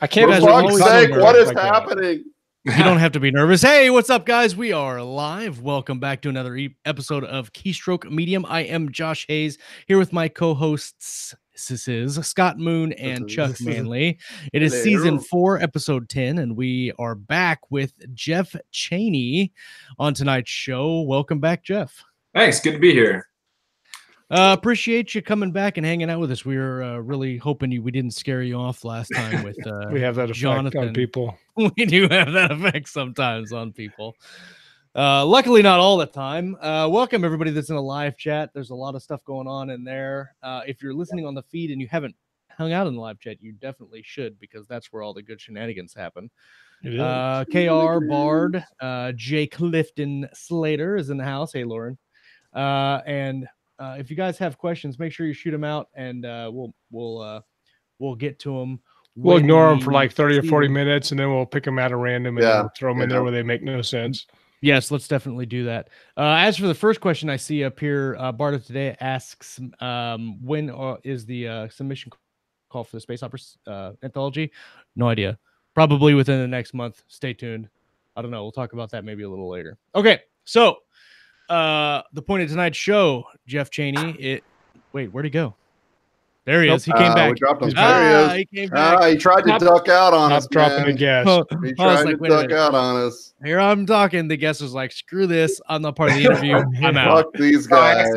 I can't. For fuck's sake, what is happening? You don't have to be nervous. Hey, what's up, guys? We are live. Welcome back to another episode of Keystroke Medium. I am Josh Hayes here with my co-hosts. This is Scott Moon and Chuck Manley. It is season 4, episode 10, and we are back with Jeff Chaney on tonight's show. Welcome back, Jeff. Thanks. Good to be here. Appreciate you coming back and hanging out with us. We were really hoping we didn't scare you off last time with we have that effect Jonathan. on people. We do have that effect sometimes on people. Luckily, not all the time. Welcome, everybody that's in a live chat. There's a lot of stuff going on in there. If you're listening on the feed and you haven't hung out in the live chat, you definitely should, because that's where all the good shenanigans happen. KR, Bard, Jay Clifton Slater is in the house. Hey, Lauren. And if you guys have questions, make sure you shoot them out, and we'll get to them. We'll ignore them for like 30 or 40 minutes, and then we'll pick them out at random and we'll throw them in there where they make no sense. Yes, let's definitely do that. As for the first question I see up here, Barta today asks, when is the submission call for the Space Opera anthology? No idea. Probably within the next month. Stay tuned. I don't know. We'll talk about that maybe a little later. Okay, so the point of tonight's show, Jeff Chaney. Wait, where'd he go? There he is. He came back. We dropped him. He came back. He tried to duck out on us. Dropping a guess. He tried to duck out on us. Here I'm talking. The guest was like, "Screw this! I'm not part of the interview. I'm out." Fuck these guys.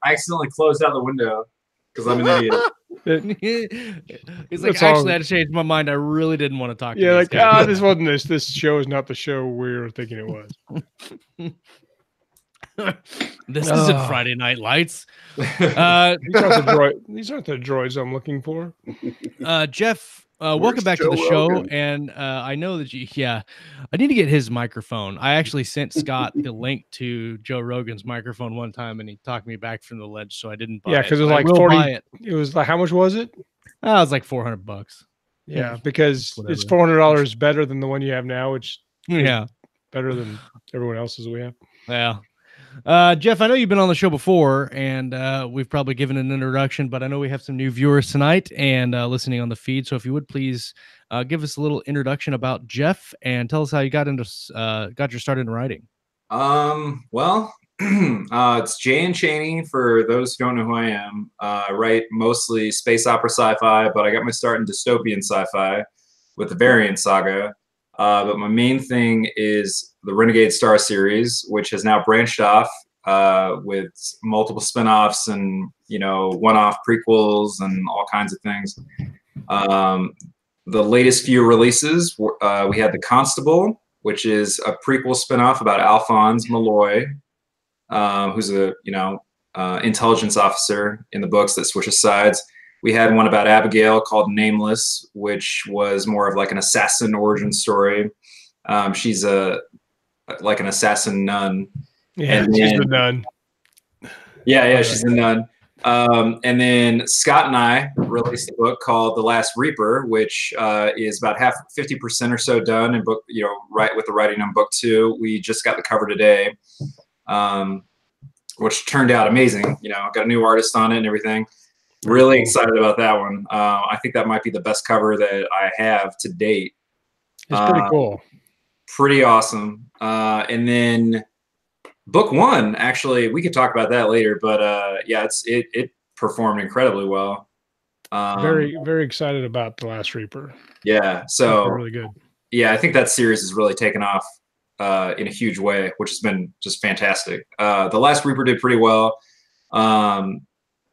I accidentally closed out the window because I'm an idiot. He's like, actually, I had to change my mind. I really didn't want to talk to you. Yeah, like, this wasn't this. This show is not the show we were thinking it was. This isn't Friday Night Lights. These aren't the droids I'm looking for. Jeff, welcome back to the show. And I know that I need to get his microphone. I actually sent Scott the link to Joe Rogan's microphone one time, and he talked me back from the ledge, so I didn't buy it. Yeah, because it was like 40. It was like, how much was it? It was like $400. Yeah, because it's $400 better than the one you have now, which is better than everyone else's we have. Yeah. Jeff, I know you've been on the show before, and we've probably given an introduction, but I know we have some new viewers tonight and listening on the feed. So if you would please give us a little introduction about Jeff and tell us how you got your start in writing. Well, it's JN Chaney for those who don't know who I am. I write mostly space opera sci-fi, but I got my start in dystopian sci-fi with the Variant Saga. But my main thing is the Renegade Star series, which has now branched off with multiple spinoffs and, one-off prequels and all kinds of things. The latest few releases, we had The Constable, which is a prequel spinoff about Alphonse Malloy, who's a, intelligence officer in the books that switches sides. We had one about Abigail called Nameless, which was more of like an assassin origin story. She's like an assassin nun. Yeah, she's the nun. Yeah, she's the nun. And then Scott and I released a book called The Last Reaper, which is about 50% or so done in book, right with the writing on book 2. We just got the cover today, which turned out amazing. Got a new artist on it and everything. Really excited about that one. I think that might be the best cover that I have to date. It's pretty cool. Pretty awesome. And then book 1, actually, we could talk about that later, but it performed incredibly well. Very, very excited about The Last Reaper. Yeah, so really good. Yeah, I think that series has really taken off in a huge way, which has been just fantastic. The Last Reaper did pretty well.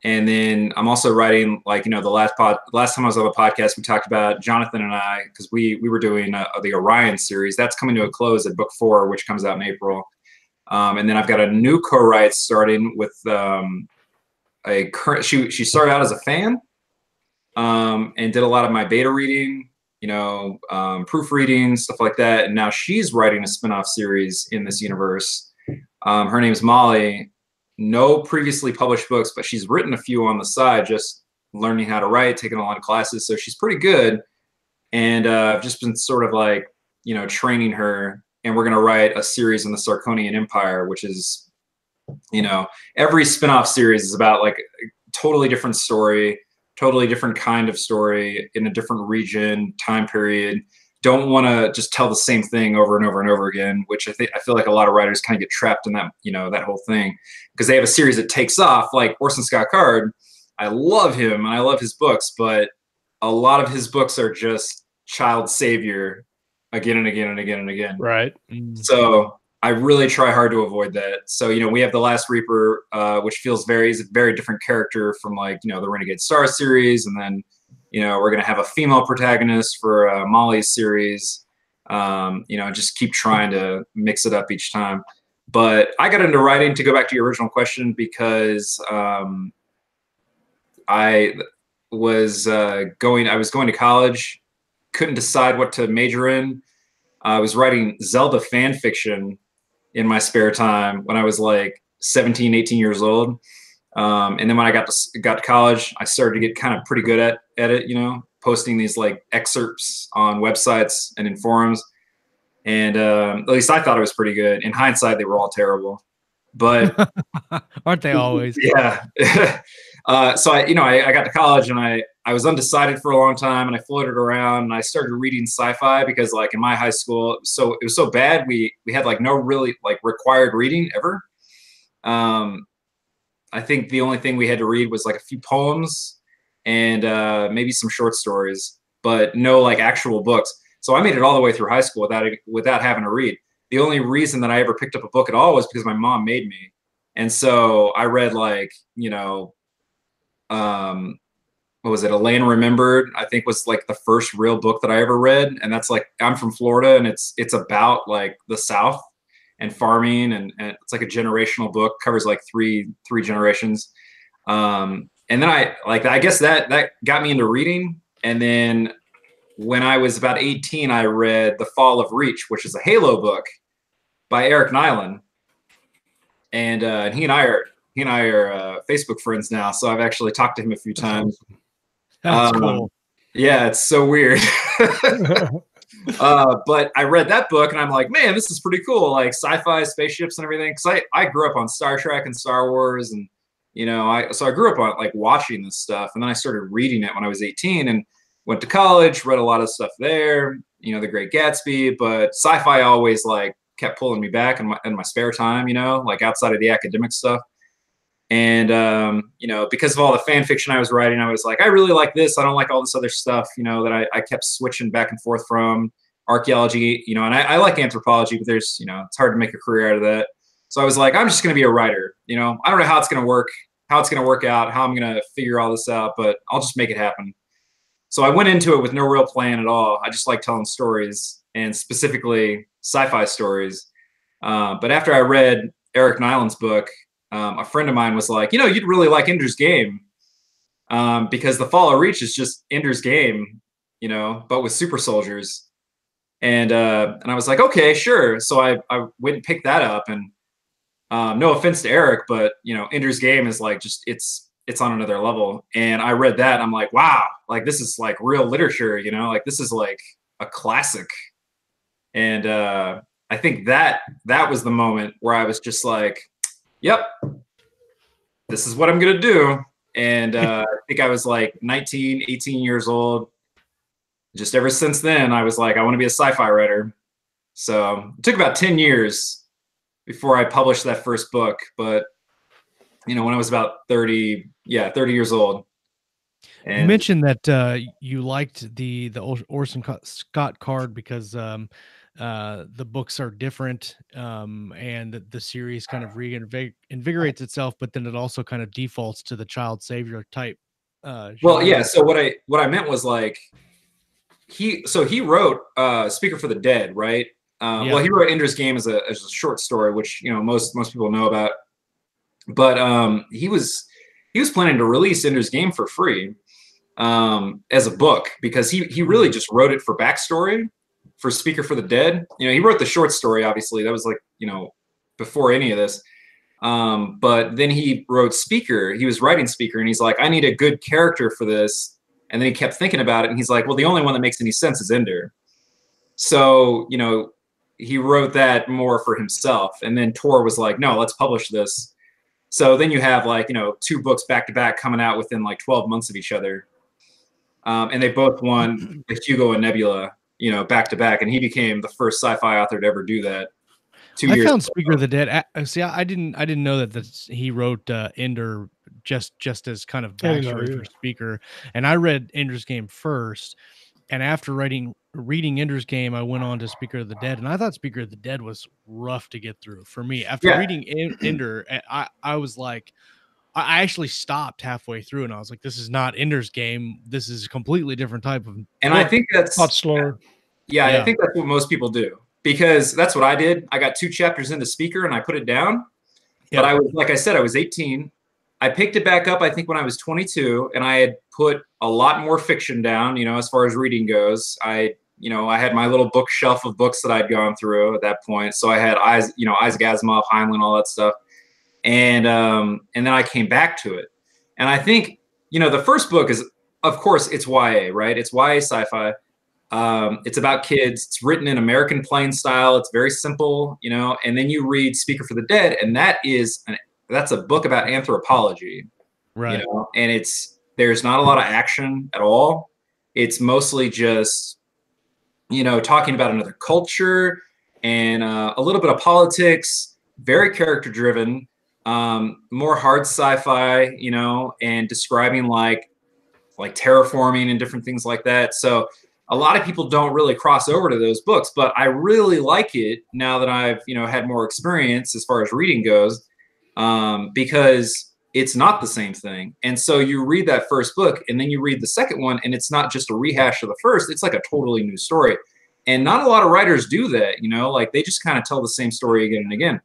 And then I'm also writing, the last time I was on the podcast, we talked about Jonathan and I, because we were doing the Orion series. That's coming to a close at book 4, which comes out in April. And then I've got a new co-write starting with she started out as a fan and did a lot of my beta reading, proofreading, stuff like that. And now she's writing a spinoff series in this universe. Her name's Molly. No previously published books, but she's written a few on the side, just learning how to write, taking a lot of classes. So she's pretty good. And I've just been sort of training her. And we're going to write a series on the Sarkonian Empire, which is, every spinoff series is about a totally different story. totally different kind of story in a different region, time period. Don't want to just tell the same thing over and over and over again, which I feel like a lot of writers kind of get trapped in that, that whole thing, because they have a series that takes off, like Orson Scott Card. I love him and I love his books, but a lot of his books are just child savior again and again and again and again. Right. So I really try hard to avoid that. So, we have The Last Reaper, which is a very different character from like, the Renegade Star series. And then, we're going to have a female protagonist for Molly's series. Just keep trying to mix it up each time. But I got into writing, to go back to your original question, because I was going to college, couldn't decide what to major in. I was writing Zelda fan fiction in my spare time when I was like 17, 18 years old. And then when I got to college, I started to get kind of pretty good at it, posting these like excerpts on websites and in forums. And at least I thought it was pretty good. In hindsight, they were all terrible. But aren't they always? Yeah. So I got to college and I was undecided for a long time, and I floated around and I started reading sci-fi because like in my high school, it was so bad. We had like no really like required reading ever. I think the only thing we had to read was like a few poems and maybe some short stories, but no like actual books. So I made it all the way through high school without having to read. The only reason that I ever picked up a book at all was because my mom made me. And so I read like, what was it? A Land Remembered, I think, was like the first real book that I ever read. And that's like, I'm from Florida, and it's about like the South and farming, and it's like a generational book, covers like three generations. And then I guess that got me into reading. And then when I was about 18, I read The Fall of Reach, which is a Halo book by Eric Nyland. And he and I are Facebook friends now. So I've actually talked to him a few times. That's cool. Yeah, it's so weird. But I read that book and I'm like, man, this is pretty cool. Like sci-fi, spaceships and everything. Cause I grew up on Star Trek and Star Wars, and so I grew up on like watching this stuff. And then I started reading it when I was 18 and went to college, read a lot of stuff there, The Great Gatsby, but sci-fi always like kept pulling me back in my spare time, like outside of the academic stuff. And, because of all the fan fiction I was writing, I was like, I really like this. I don't like all this other stuff, that I kept switching back and forth from. Archaeology, and I like anthropology, but there's, it's hard to make a career out of that. So I was like, I'm just going to be a writer. I don't know how it's going to work out, how I'm going to figure all this out, but I'll just make it happen. So I went into it with no real plan at all. I just like telling stories, and specifically sci-fi stories. But after I read Eric Nyland's book, a friend of mine was like, you'd really like Ender's Game, because The Fall of Reach is just Ender's Game, but with super soldiers. And I was like, okay, sure. So I went and picked that up, and no offense to Eric, but Ender's Game is like just it's on another level. And I read that and I'm like, wow, like this is like real literature, like this is like a classic. And I think that was the moment where I was just like, yep, this is what I'm going to do. And I think I was like 19, 18 years old. Just ever since then, I was like, I want to be a sci-fi writer. So it took about 10 years before I published that first book. But, when I was about 30 years old. And you mentioned that you liked the Orson Scott Card because the books are different, and the series kind of reinvigorates itself, but then it also kind of defaults to the child savior type. Well, yeah. So what I meant was like he wrote Speaker for the Dead, right? Yeah. Well, he wrote Ender's Game as a short story, which most people know about. But he was planning to release Ender's Game for free as a book, because he really just wrote it for backstory for Speaker for the Dead. He wrote the short story, obviously. That was like, before any of this. But then he wrote Speaker. He was writing Speaker, and he's like, I need a good character for this. And then he kept thinking about it, and he's like, well, the only one that makes any sense is Ender. So, he wrote that more for himself. And then Tor was like, no, let's publish this. So then you have like, you know, 2 books back to back coming out within like 12 months of each other. And they both won the Hugo and Nebula, you know, back to back. And he became the first sci-fi author to ever do that. I found Speaker of the Dead. See, I didn't know that he wrote Ender just as kind of backstory for Speaker. And I read Ender's Game first. And after reading Ender's Game, I went on to Speaker of the Dead, and I thought Speaker of the Dead was rough to get through for me. After reading Ender, I was like, I actually stopped halfway through, and I was like, this is not Ender's Game. This is a completely different type of. And I think that's a lot slower. Yeah, I think that's what most people do, because that's what I did. I got 2 chapters into Speaker and I put it down. But I was, like I said, I was 18. I picked it back up, I think, when I was 22, and I had put a lot more fiction down, you know, as far as reading goes. I had my little bookshelf of books that I'd gone through at that point. So I had Isaac Asimov, Heinlein, all that stuff. And then I came back to it. And I think, you know, the first book is, of course, it's YA, right? It's YA sci-fi. It's about kids. It's written in American plain style. It's very simple, you know. And then you read Speaker for the Dead, and that's a book about anthropology, right? You know? And there's not a lot of action at all. It's mostly just, you know, talking about another culture and a little bit of politics. Very character driven, more hard sci-fi, you know, and describing like terraforming and different things like that. So a lot of people don't really cross over to those books, but I really like it now that I've, you know, had more experience as far as reading goes, because it's not the same thing. And so you read that first book and then you read the second one, and it's not just a rehash of the first, it's like a totally new story. And not a lot of writers do that, you know, like they just kind of tell the same story again and again.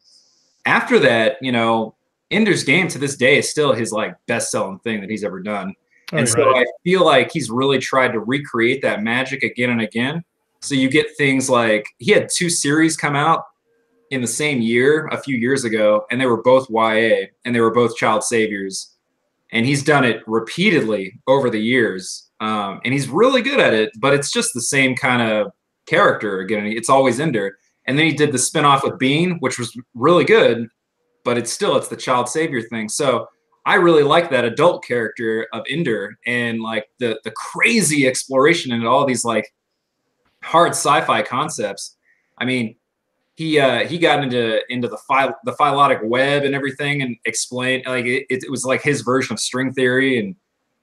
After that, you know, Ender's Game to this day is still his like best-selling thing that he's ever done. And so I feel like he's really tried to recreate that magic again and again. So you get things like, he had 2 series come out in the same year a few years ago, and they were both YA, and they were both child saviors. And he's done it repeatedly over the years. And he's really good at it, but it's just the same kind of character again. It's always Ender. And then he did the spinoff with Bean, which was really good, but it's the child savior thing. So I really like that adult character of Ender, and like the crazy exploration into all these like hard sci-fi concepts. I mean, he got into the phylotic web and everything, and explained like it was like his version of string theory, and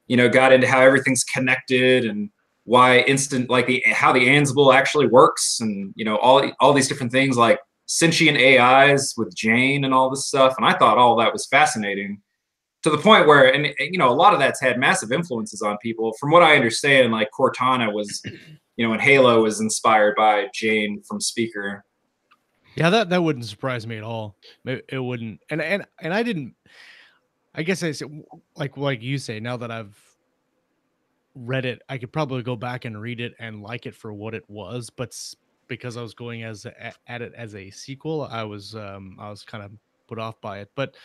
you know, got into how everything's connected and why how the Ansible actually works, and you know, all these different things like sentient AIs with Jane and all this stuff. And I thought all that was fascinating, to the point where, and you know, a lot of that's had massive influences on people. From what I understand, like Cortana was, you know, and Halo was inspired by Jane from Speaker. Yeah, that wouldn't surprise me at all. It wouldn't. And I didn't. I guess I said, like you say, now that I've read it, I could probably go back and read it and like it for what it was. But because I was going at it as a sequel, I was kind of put off by it. But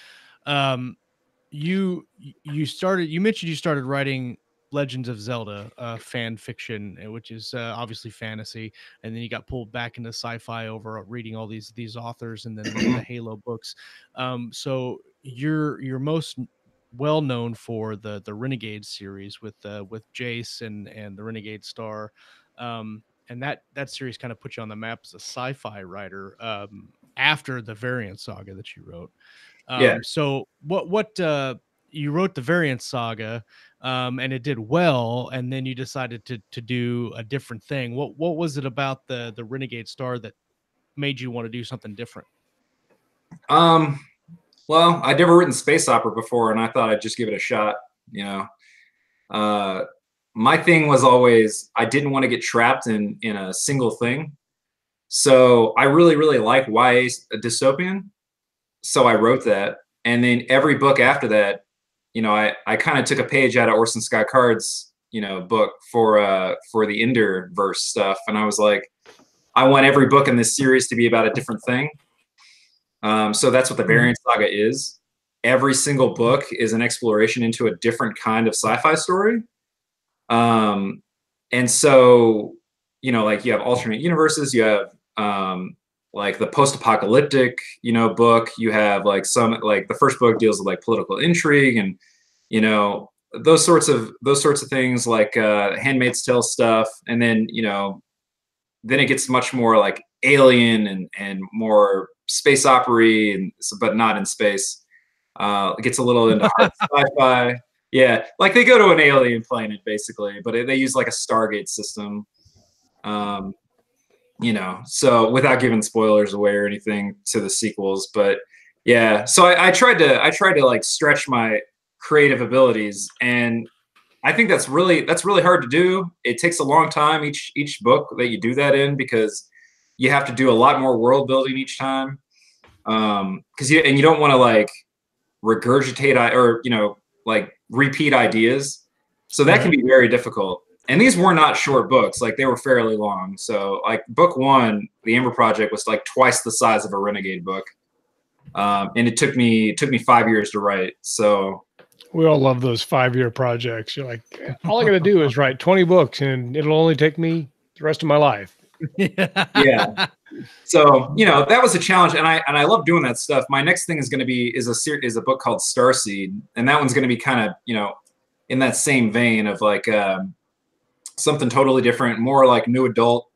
you mentioned you started writing Legends of Zelda fan fiction, which is obviously fantasy, and then you got pulled back into sci-fi over reading all these authors, and then the Halo books. So you're most well known for the Renegade series with Jace and the Renegade Star, and that series kind of put you on the map as a sci-fi writer after the Variant Saga that you wrote. So what you wrote the Variant Saga, and it did well, and then you decided to do a different thing. What was it about the Renegade Star that made you want to do something different? Well, I'd never written space opera before, and I thought I'd just give it a shot. You know, my thing was always, I didn't want to get trapped in a single thing. So I really, really like YA dystopian. So I wrote that. And then every book after that, you know, I kind of took a page out of Orson Scott Card's, you know, book for the Ender verse stuff. And I was like, I want every book in this series to be about a different thing. So that's what the Variant Saga is. Every single book is an exploration into a different kind of sci-fi story. And so, you know, like you have alternate universes, you have like the post-apocalyptic, you know, book. You have like some, like the first book deals with like political intrigue and, you know, those sorts of things, like Handmaid's Tale stuff. And then, you know, then it gets much more like alien and more space opera, and but not in space. It gets a little into hard sci-fi. Yeah, like they go to an alien planet basically, but they use like a Stargate system. You know, so without giving spoilers away or anything to the sequels, but yeah, so I tried to like stretch my creative abilities, and I think that's really hard to do. It takes a long time each book that you do that in, because you have to do a lot more world building each time. Because you don't want to like regurgitate or, you know, like repeat ideas, so that can be very difficult. And these were not short books; like they were fairly long. So like book 1, The Amber Project, was like twice the size of a Renegade book, and it took me 5 years to write. So we all love those 5-year projects. You're like, all I got to do is write 20 books, and it'll only take me the rest of my life. Yeah. So, you know, that was a challenge, and I love doing that stuff. My next thing is going to be a book called Starseed, and that one's going to be kind of, you know, in that same vein of like something totally different, more like new adult,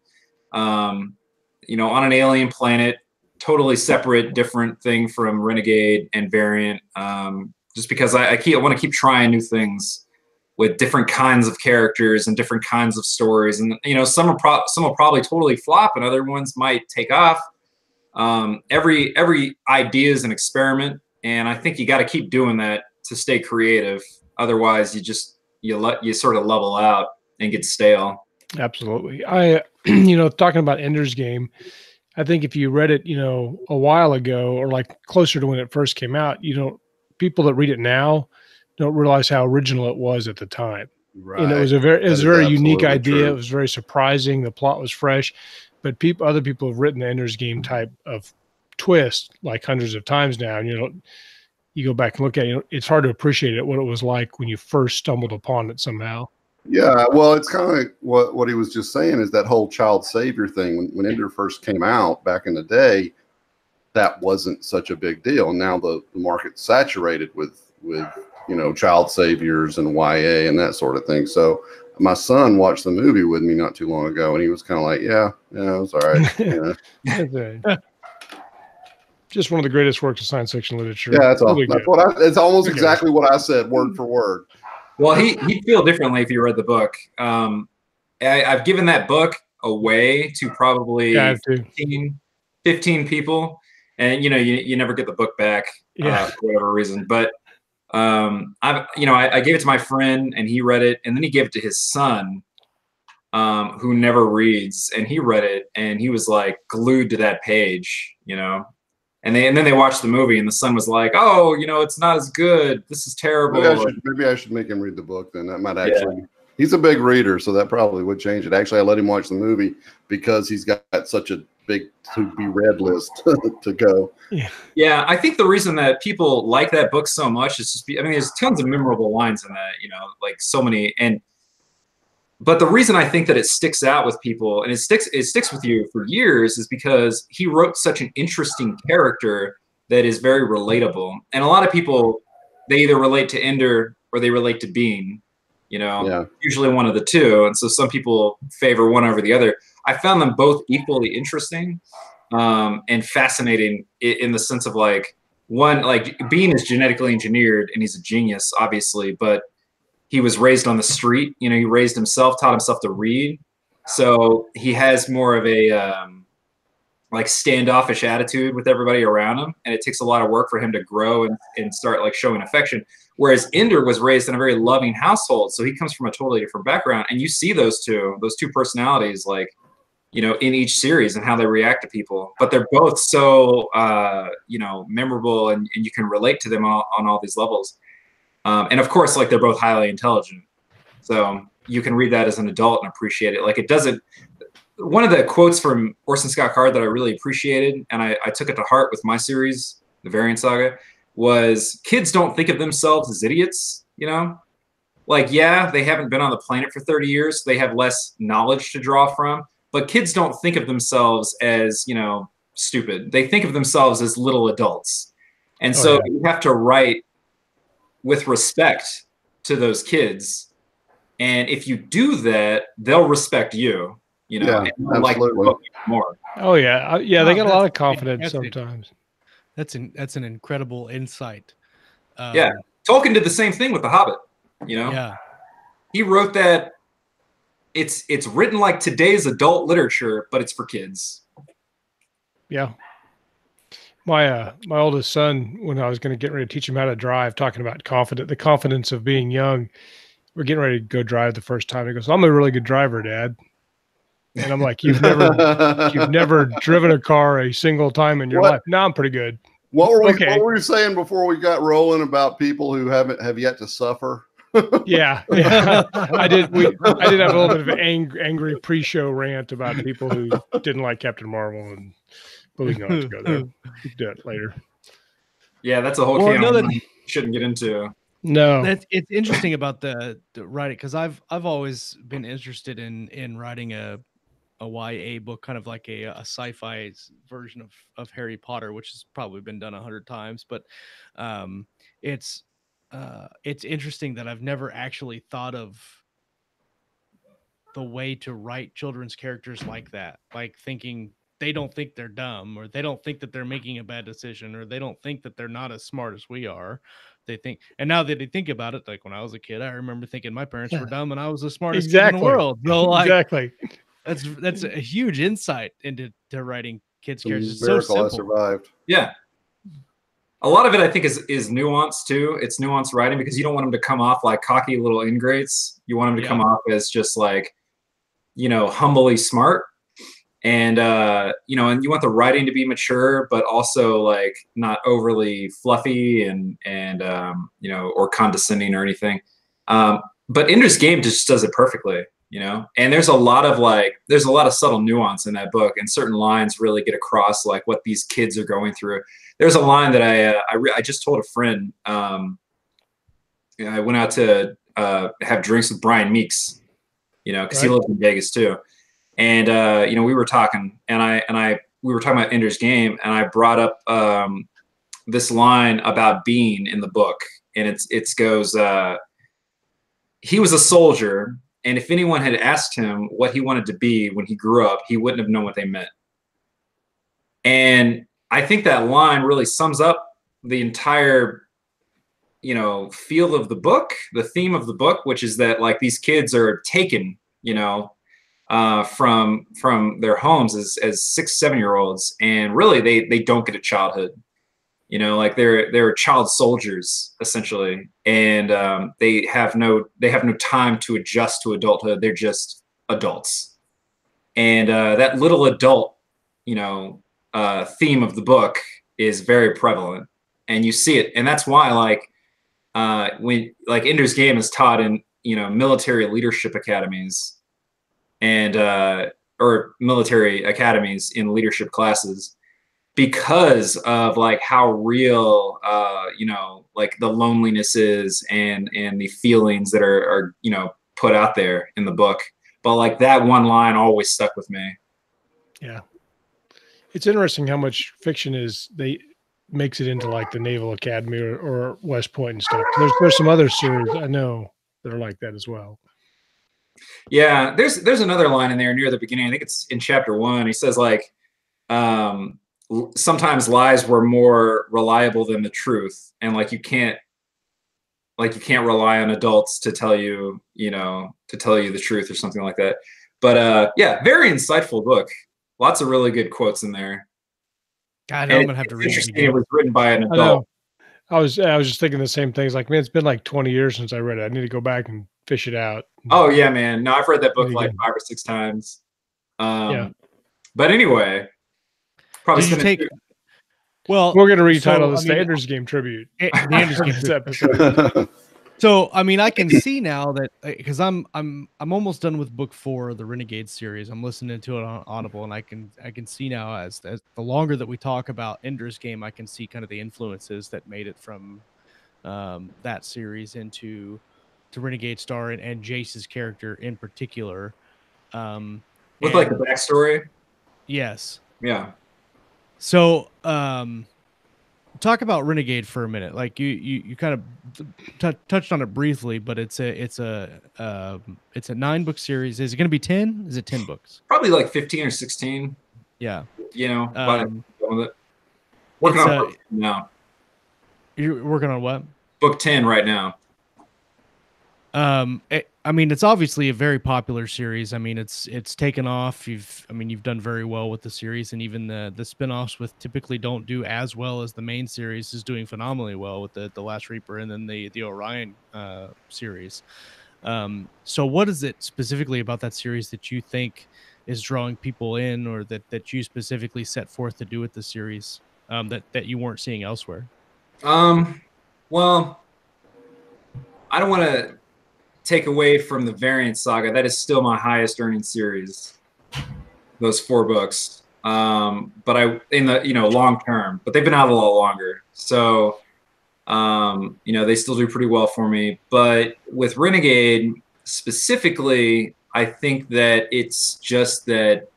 you know, on an alien planet, totally separate, different thing from Renegade and Variant. Just because I want to keep trying new things with different kinds of characters and different kinds of stories, and you know, some will probably totally flop, and other ones might take off. Every idea is an experiment, and I think you got to keep doing that to stay creative. Otherwise, you sort of level out and get stale. Absolutely. You know, talking about Ender's Game, I think if you read it, you know, a while ago, or like closer to when it first came out, people that read it now don't realize how original it was at the time. Right. And it was a very unique idea. True. It was very surprising. The plot was fresh, but other people have written the Ender's Game type of twist like hundreds of times now. And you go back and look at it, it's hard to appreciate it, what it was like when you first stumbled upon it somehow. Yeah, well, it's kind of like what he was just saying, is that whole child savior thing. When Ender first came out back in the day, that wasn't such a big deal. Now the market's saturated with you know, child saviors and YA and that sort of thing. So my son watched the movie with me not too long ago, and he was kind of like, yeah, it was all right. Yeah. Just one of the greatest works of science fiction literature. Yeah, that's all. It's almost exactly what I said, word for word. Well, he'd feel differently if you read the book. I've given that book away to probably 15 people, and you know, you never get the book back for whatever reason. But I gave it to my friend, and he read it, and then he gave it to his son, who never reads, and he read it, and he was like glued to that page, you know. And then they watched the movie, and the son was like, "Oh, you know, it's not as good. This is terrible." Maybe I should make him read the book then. That might actually. Yeah. He's a big reader, so that probably would change it. Actually, I let him watch the movie because he's got such a big to-be read list to go. Yeah, I think the reason that people like that book so much is just, there's tons of memorable lines in that, you know, like so many. But the reason I think that it sticks out with people, and it sticks with you for years, is because he wrote such an interesting character that is very relatable. And a lot of people, they either relate to Ender or they relate to Bean, you know, usually one of the two. And so some people favor one over the other. I found them both equally interesting and fascinating in the sense of like, one, like Bean is genetically engineered and he's a genius, obviously, but he was raised on the street. You know, he raised himself, taught himself to read. So he has more of a like standoffish attitude with everybody around him. And it takes a lot of work for him to grow and start like showing affection. Whereas Ender was raised in a very loving household. So he comes from a totally different background. And you see those two personalities, like, you know, in each series and how they react to people. But they're both so, you know, memorable, and you can relate to them on all these levels. And of course, like, they're both highly intelligent. So you can read that as an adult and appreciate it. Like, it doesn't, one of the quotes from Orson Scott Card that I really appreciated, and I took it to heart with my series, the Variant Saga, was kids don't think of themselves as idiots, you know? Like, yeah, they haven't been on the planet for 30 years. So they have less knowledge to draw from. But kids don't think of themselves as, you know, stupid. They think of themselves as little adults. And Oh, so yeah. you have to write with respect to those kids. And if you do that, they'll respect you, you know, Yeah, and they'll like the absolutely. book more. Oh yeah, yeah. Wow, They got a lot of that's confidence fantastic. sometimes. That's an incredible insight. Yeah. Tolkien did the same thing with The Hobbit, you know? Yeah. He wrote that it's written like today's adult literature, but it's for kids. Yeah. My oldest son, when I was going to get ready to teach him how to drive, talking about the confidence of being young, we're getting ready to go drive the first time. He goes, "I'm a really good driver, Dad." And I'm like, you've never driven a car a single time in your life. No, I'm pretty good. What were Okay. we saying before we got rolling about people who have yet to suffer? Yeah. I did have a little bit of an angry pre-show rant about people who didn't like Captain Marvel, but we can not go there. We can do it later. Yeah, that's a whole Well, can no, of that- worms you shouldn't get into. No. It's interesting about the writing, because I've always been interested in writing a YA book, kind of like a sci-fi version of Harry Potter, which has probably been done 100 times. But it's interesting that I've never actually thought of the way to write children's characters like that, like thinking they don't think they're dumb, or they don't think that they're making a bad decision, or they don't think that they're not as smart as we are. They think, and now that they think about it, like when I was a kid, I remember thinking my parents were dumb and I was the smartest kid in the world. So like, exactly. that's a huge insight into writing kids' characters. It's so Miracle I simple. survived. Yeah. A lot of it, I think, is nuance too. It's nuanced writing, because you don't want them to come off like cocky little ingrates. You want them to come off as just like, you know, humbly smart. And, you know, and you want the writing to be mature, but also like not overly fluffy and you know, or condescending or anything. But Ender's Game just does it perfectly, you know, and there's a lot of subtle nuance in that book, and certain lines really get across like what these kids are going through. There's a line that I just told a friend. I went out to have drinks with Brian Meeks, you know, because he lives in Vegas too. And you know, we were talking, and we were talking about Ender's Game, and I brought up this line about Bean in the book, and it goes, he was a soldier, and if anyone had asked him what he wanted to be when he grew up, he wouldn't have known what they meant. And I think that line really sums up the entire, you know, feel of the book, the theme of the book, which is that like these kids are taken, you know, from their homes as 6-7-year-olds, and really they don't get a childhood, you know, like they're child soldiers essentially, and they have no time to adjust to adulthood. They're just adults, and that little adult, you know, theme of the book is very prevalent, and you see it, and that's why like when like Ender's Game is taught in, you know, military leadership academies, and or military academies in leadership classes, because of like how real you know, like the loneliness is, and the feelings that are you know, put out there in the book. But like that one line always stuck with me. Yeah. It's interesting how much fiction makes it into like the Naval Academy or West Point and stuff. There's some other series I know that are like that as well. Yeah, there's another line in there near the beginning. I think it's in chapter 1. He says like, sometimes lies were more reliable than the truth, and like you can't rely on adults to tell you, you know, to tell you the truth or something like that. But yeah, very insightful book. Lots of really good quotes in there. God, I'm gonna have to read it again. It was written by an I know. adult. I was just thinking the same things. Like, man, it's been like 20 years since I read it. I need to go back and fish it out. Oh yeah, man. No, I've read that book Really like good. 5 or 6 times. Yeah. But anyway, probably Did you spend take? Well, We're going to retitle so, this I mean, the Ender's Game tribute. the Ender's Game This episode. So, I mean, I can see now that, because I'm almost done with book 4 of the Renegade series. I'm listening to it on Audible, and I can see now as the longer that we talk about Ender's Game, I can see kind of the influences that made it from that series into to Renegade Star and Jace's character in particular. with like the backstory. Yes. Yeah. So, talk about Renegade for a minute. Like you kind of touched on it briefly, but it's a 9-book series. Is it going to be 10? Is it 10 books? Probably like 15 or 16. Yeah. You know, by the end of it. Working It's on book 10 now. You're working on what? Book 10 right now. I mean, it's obviously a very popular series. I mean, it's taken off. You've done very well with the series, and even the spin-offs with typically don't do as well as the main series is doing phenomenally well with the Last Reaper and then the Orion series. So what is it specifically about that series that you think is drawing people in, or that you specifically set forth to do with the series that you weren't seeing elsewhere? Well, I don't want to take away from the Variant Saga. That is still my highest earning series, those 4 books. But in the long term, but they've been out a lot longer, so they still do pretty well for me. But with Renegade specifically, I think that it's just that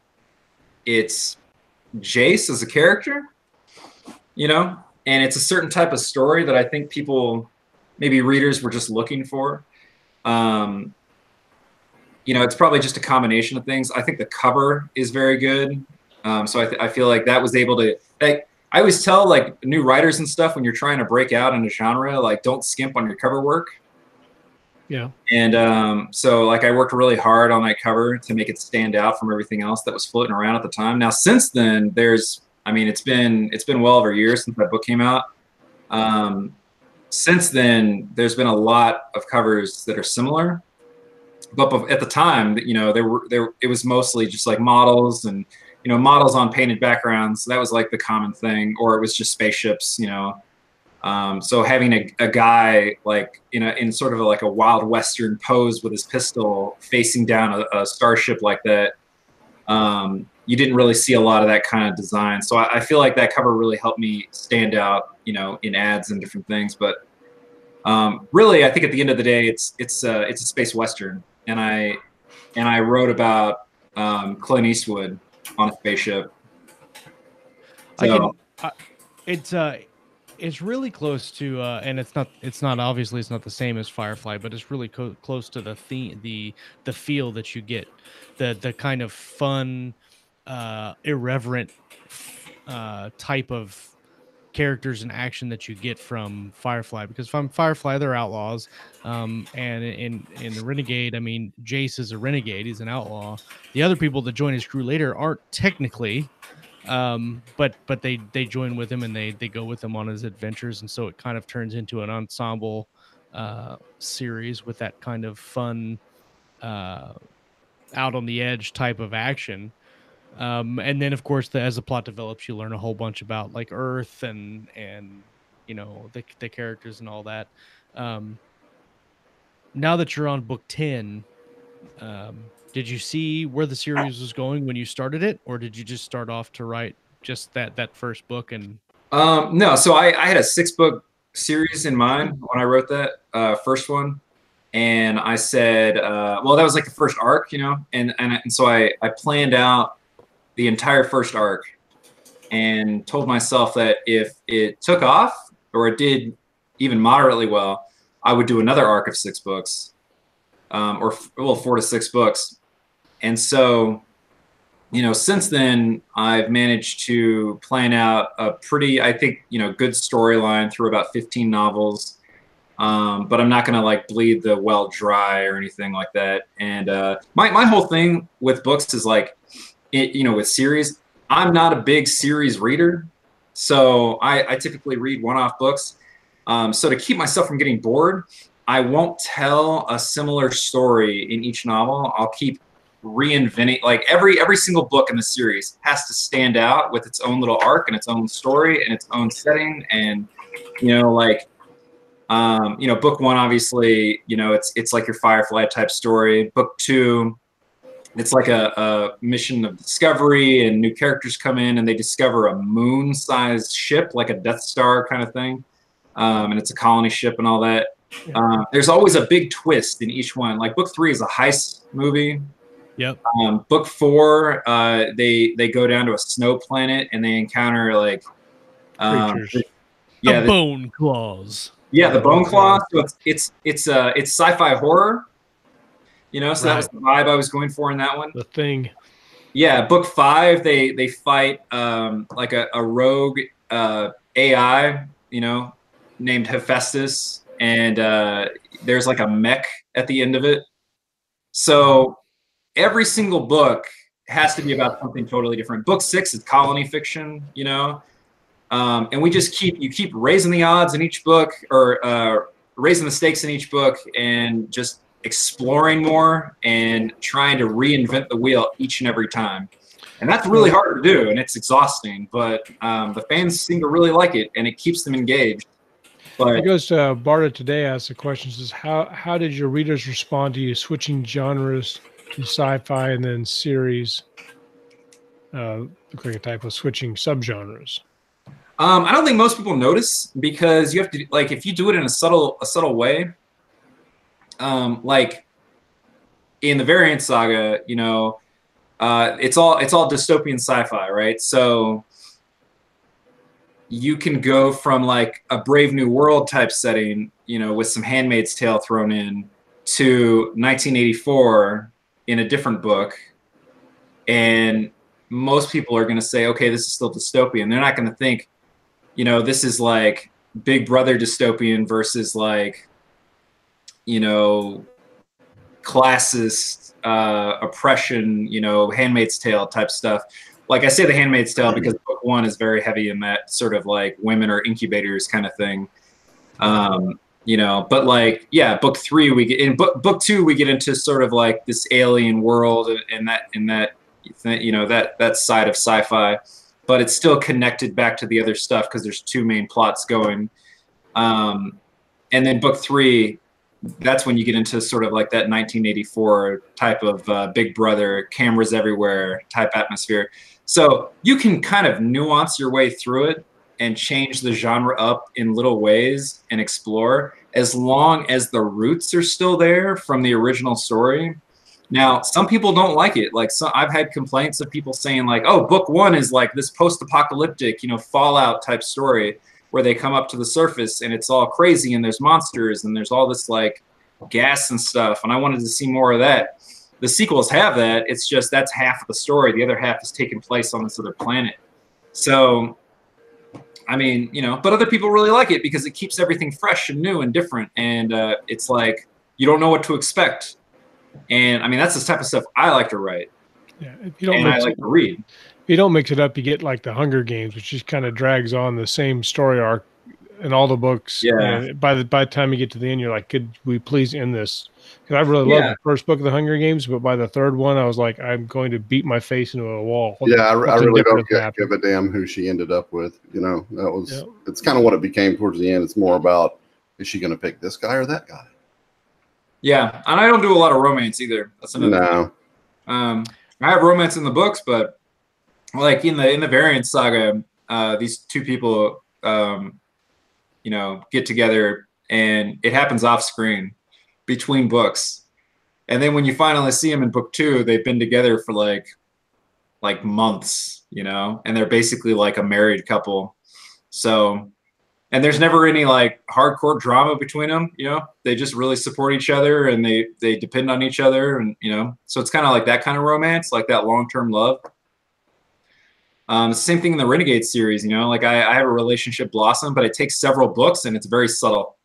it's Jace as a character, and it's a certain type of story that I think people, maybe readers, were just looking for. It's probably just a combination of things. I think the cover is very good. So I feel like that was able to, like, I always tell like new writers and stuff, when you're trying to break out in a genre, like, don't skimp on your cover work. Yeah. And so like I worked really hard on that cover to make it stand out from everything else that was floating around at the time. Now, since then, it's been well over a year since that book came out. Since then, there's been a lot of covers that are similar, but at the time, it was mostly just like models and models on painted backgrounds. That was like the common thing, or it was just spaceships. So having a guy like in sort of like a Wild Western pose with his pistol facing down a starship like that, you didn't really see a lot of that kind of design. So I feel like that cover really helped me stand out, in ads and different things. But really, I think at the end of the day, it's a space Western. And I wrote about Clint Eastwood on a spaceship. So, it's really close to, and it's not obviously it's not the same as Firefly, but it's really close to the theme, the feel that you get, the kind of fun, irreverent type of characters and action that you get from Firefly. Because from Firefly, they're outlaws, and in the Renegade, I mean, Jace is a renegade; he's an outlaw. The other people that join his crew later aren't technically, but they join with him and they go with him on his adventures, and so it kind of turns into an ensemble series with that kind of fun, out on the edge type of action. And then, of course, as the plot develops, you learn a whole bunch about like Earth and the characters and all that. Now that you're on book 10, did you see where the series was going when you started it, or did you just start off to write just that first book? And no, so I had a 6-book series in mind when I wrote that first one. And I said, well, that was like the first arc, and so I planned out the entire first arc and told myself that if it took off or it did even moderately well, I would do another arc of 6 books, or 4 to 6 books. And so, since then, I've managed to plan out a pretty, I think, good storyline through about 15 novels. But I'm not going to like bleed the well dry or anything like that. And my whole thing with books is like, with series, I'm not a big series reader. So I typically read one-off books. So to keep myself from getting bored, I won't tell a similar story in each novel. I'll keep reinventing, like every single book in the series has to stand out with its own little arc and its own story and its own setting. And, book 1, obviously, it's like your Firefly type story. Book 2, it's like a mission of discovery, and new characters come in and they discover a moon-sized ship, like a Death Star kind of thing. And it's a colony ship and all that. There's always a big twist in each one. Like book 3 is a heist movie. Yep. Book 4, they go down to a snow planet and they encounter like Creatures. yeah, the bone claws. Yeah, the bone claw. So it's sci-fi horror. You know, so that was the vibe I was going for in that one. The Thing. Yeah, book 5, they fight like a rogue AI, you know, named Hephaestus, and there's like a mech at the end of it. So every single book has to be about something totally different. Book 6 is colony fiction, you know, and we just keep raising the odds in each book, or raising the stakes in each book, and just exploring more and trying to reinvent the wheel each and every time. And that's really hard to do, and it's exhausting, but the fans seem to really like it, and it keeps them engaged. But it goes to Barta today asks the question, says, how did your readers respond to you switching genres to sci-fi and then series? Look like a type of switching subgenres. I don't think most people notice, because you have to, like, if you do it in a subtle way, like in the Variant Saga, you know, it's all dystopian sci-fi, right? So you can go from like a Brave New World type setting, you know, with some Handmaid's Tale thrown in, to 1984 in a different book, and most people are going to say, okay, this is still dystopian. They're not going to think, you know, this is like Big Brother dystopian versus like, you know, classist oppression, you know, Handmaid's Tale type stuff. Like, I say the Handmaid's Tale because book 1 is very heavy in that sort of like women are incubators kind of thing. You know, but like, yeah, book 3 we get in book 2 we get into sort of like this alien world and that you know, that side of sci-fi, but it's still connected back to the other stuff because there's 2 main plots going. And then book 3, that's when you get into sort of like that 1984 type of Big Brother, cameras everywhere type atmosphere. So you can kind of nuance your way through it and change the genre up in little ways and explore, as long as the roots are still there from the original story. Now, some people don't like it. Like, I've had complaints of people saying like, oh, book 1 is like this post-apocalyptic, you know, Fallout type story where they come up to the surface and it's all crazy and there's monsters and there's all this like gas and stuff. And I wanted to see more of that. The sequels have that. It's just that's half of the story. The other half is taking place on this other planet. So, I mean, you know, but other people really like it because it keeps everything fresh and new and different. And it's like you don't know what to expect. And I mean, that's the type of stuff I like to write. Yeah, if you don't and I like to read. If you don't mix it up, you get like the Hunger Games, which just kind of drags on the same story arc in all the books. Yeah. And by the time you get to the end, you're like, could we please end this? Because I really loved the first book of the Hunger Games, but by the third one, I was like, I'm going to beat my face into a wall. I really don't give a damn who she ended up with. You know, that was it's kind of what it became towards the end. It's more about, is she going to pick this guy or that guy? Yeah, and I don't do a lot of romance either. That's another thing. I have romance in the books, but like in the Variant Saga, these 2 people, you know, get together, and it happens off screen between books. And then when you finally see them in book 2, they've been together for like months, you know, and they're basically like a married couple. So, and there's never any like hardcore drama between them, you know, they just really support each other and they depend on each other. And, you know, so it's kind of like that kind of romance, like that long-term love. Same thing in the Renegade series, you know, like I have a relationship blossom, but it takes several books and it's very subtle,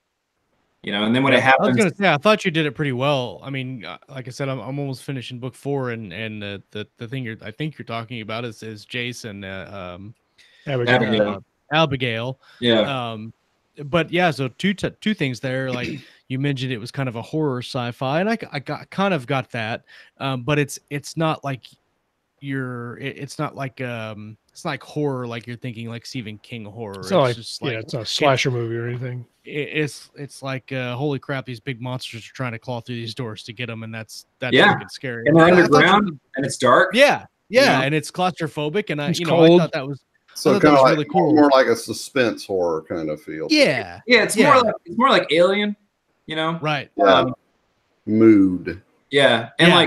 you know, and then when it happens. I was gonna say, I thought you did it pretty well. I mean, like I said, I'm almost finishing book 4, and the thing I think you're talking about is Jason, Abigail. Yeah. But yeah, so two things there. Like you mentioned, it was kind of a horror sci-fi, and I kind of got that. But it's not like it's not like horror like you're thinking like Stephen King horror. It's not just like it's not a slasher movie or anything. It's like holy crap, these big monsters are trying to claw through these doors to get them, and that's freaking scary. And they're underground and it's dark. Yeah, and it's claustrophobic, and I thought that was. So kind of like really cool. More like a suspense horror kind of feel. Yeah, it's more like Alien, you know. Right. Mood. Yeah, and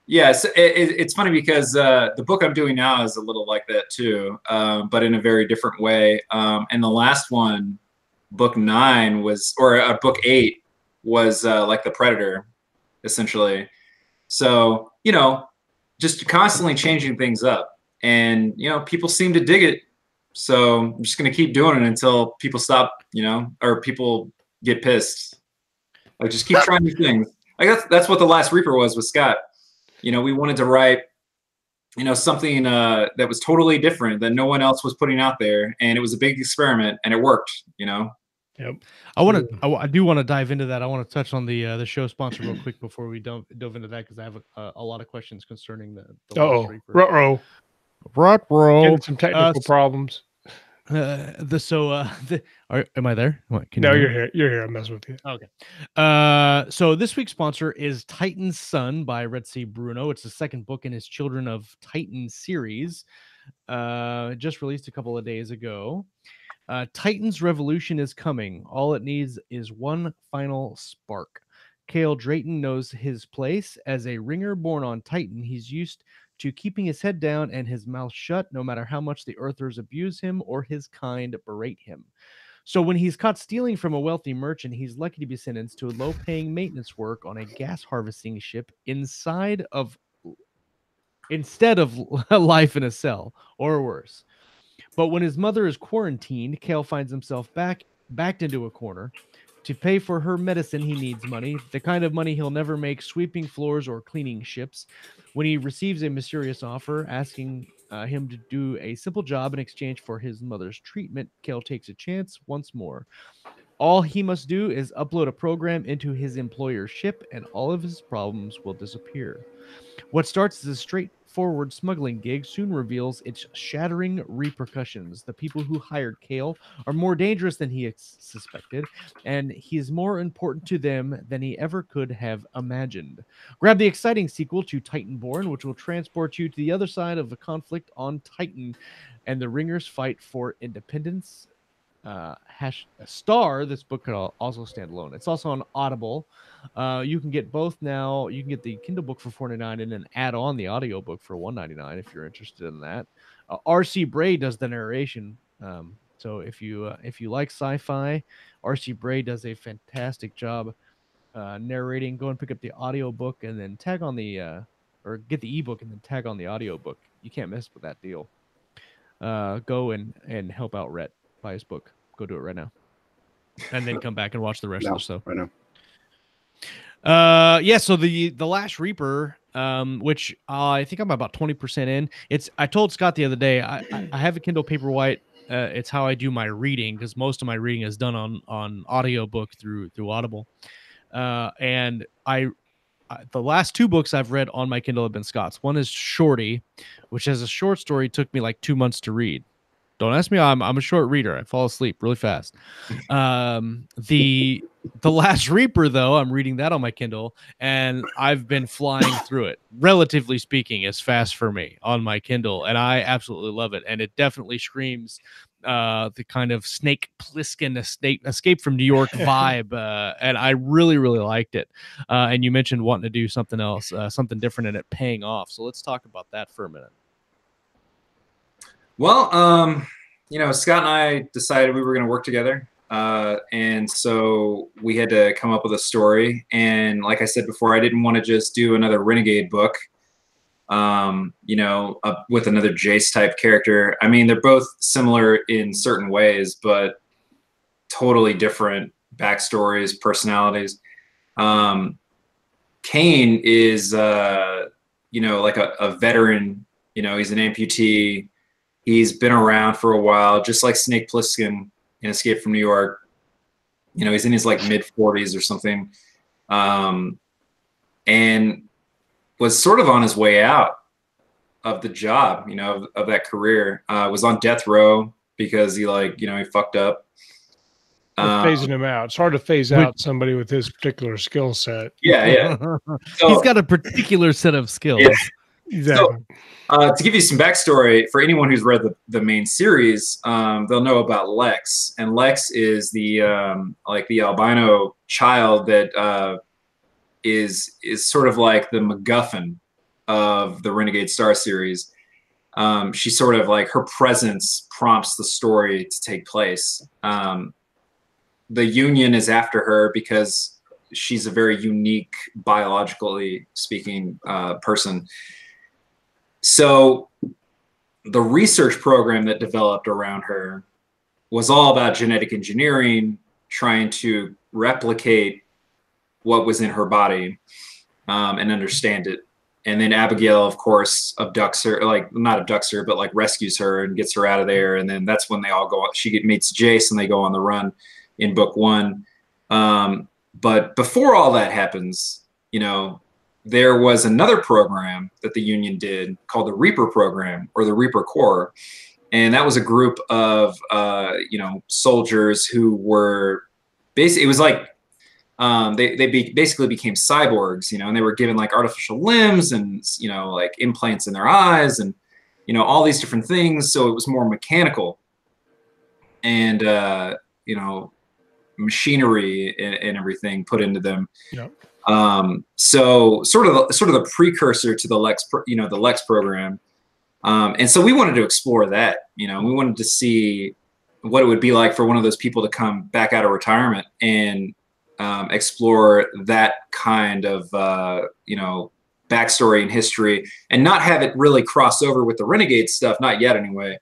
Yes, it's funny because the book I'm doing now is a little like that too, but in a very different way. And the last one, book 9 was, or book 8 was like the Predator, essentially. So, you know, just constantly changing things up, and you know, people seem to dig it. So I'm just gonna keep doing it until people stop, you know, or people get pissed. Like, just keep trying new things. I guess that's what the Last Reaper was with Scott. You know, we wanted to write, you know, something that was totally different that no one else was putting out there, and it was a big experiment, and it worked. You know. Yep. I do want to dive into that. I want to touch on the show sponsor real quick before we dove into that, because I have a lot of questions concerning the Last Reaper. Ruh-roh. Getting some technical problems. Am I there? What, No, you're here. You're here. I'm messing with you. Okay. So this week's sponsor is Titan's Son by Rhett Bruno. It's the second book in his Children of Titan series. Just released a couple of days ago. Titan's revolution is coming. All it needs is one final spark. Kale Drayton knows his place. As a ringer born on Titan, he's used to keeping his head down and his mouth shut, no matter how much the Earthers abuse him or his kind berate him. So when he's caught stealing from a wealthy merchant, he's lucky to be sentenced to low-paying maintenance work on a gas harvesting ship instead of life in a cell, or worse. But when his mother is quarantined, Kale finds himself backed into a corner. To pay for her medicine, he needs money, the kind of money he'll never make sweeping floors or cleaning ships. When he receives a mysterious offer asking him to do a simple job in exchange for his mother's treatment, Kale takes a chance once more. All he must do is upload a program into his employer's ship, and all of his problems will disappear. What starts as a straightforward smuggling gig soon reveals its shattering repercussions. The people who hired Kale are more dangerous than he suspected, and he is more important to them than he ever could have imagined. Grab the exciting sequel to Titanborn, which will transport you to the other side of the conflict on Titan and the Ringers' fight for independence. Star, this book could also stand alone. It's also on Audible. You can get both now. You can get the Kindle book for $4.99 and then add on the audiobook for $1.99 if you're interested in that. R.C. Bray does the narration. So if you like sci-fi, R.C. Bray does a fantastic job narrating. Go and pick up the audiobook and then tag on the or get the ebook and then tag on the audiobook. You can't mess with that deal. Go and help out Rhett. Buy his book. Go do it right now, and then come back and watch the rest of the stuff. Right now. Yeah. So the Last Reaper, which I think I'm about 20% in. I told Scott the other day I have a Kindle Paperwhite. It's how I do my reading, because most of my reading is done on audiobook through Audible. And the last 2 books I've read on my Kindle have been Scott's. One is Shorty, which as a short story took me like 2 months to read. Don't ask me. I'm a short reader. I fall asleep really fast. The Last Reaper, though, I'm reading that on my Kindle, and I've been flying through it. Relatively speaking, it's fast for me on my Kindle, and I absolutely love it. And it definitely screams the kind of Snake Plissken escape from New York vibe, and I really, really liked it. And you mentioned wanting to do something else, something different, and it paying off. So let's talk about that for a minute. Well, you know, Scott and I decided we were going to work together. And so we had to come up with a story. And like I said before, I didn't want to just do another Renegade book, you know, with another Jace type character. I mean, they're both similar in certain ways, but totally different backstories, personalities. Kane is, you know, like a veteran, you know, he's an amputee. He's been around for a while, just like Snake Plissken in Escape from New York. You know, he's in his like mid-40s or something, and was sort of on his way out of the job, you know, of that career. Was on death row because he he fucked up. Phasing him out. It's hard to phase out somebody with his particular skill set. Yeah. So, he's got a particular set of skills. Yeah. Exactly. So, to give you some backstory, for anyone who's read the main series, they'll know about Lex. And Lex is the the albino child that is sort of like the MacGuffin of the Renegade Star series. She sort of like her presence prompts the story to take place. The Union is after her because she's a very unique, biologically speaking, person. So the research program that developed around her was all about genetic engineering, trying to replicate what was in her body and understand it. And then Abigail, of course, abducts her, like not abducts her, but like rescues her and gets her out of there. And then that's when they all go, she meets Jace and they go on the run in book 1. But before all that happens, you know, there was another program that the Union did called the Reaper program, or the Reaper Corps. And that was a group of, you know, soldiers who were basically, it was like, basically became cyborgs, you know, and they were given like artificial limbs and, you know, like implants in their eyes and, you know, all these different things. So it was more mechanical and, you know, machinery and everything put into them. Yep. So sort of the precursor to the Lex, you know, the Lex program. And so we wanted to explore that, you know, we wanted to see what it would be like for one of those people to come back out of retirement and explore that kind of, you know, backstory and history and not have it really cross over with the Renegade stuff, not yet anyway.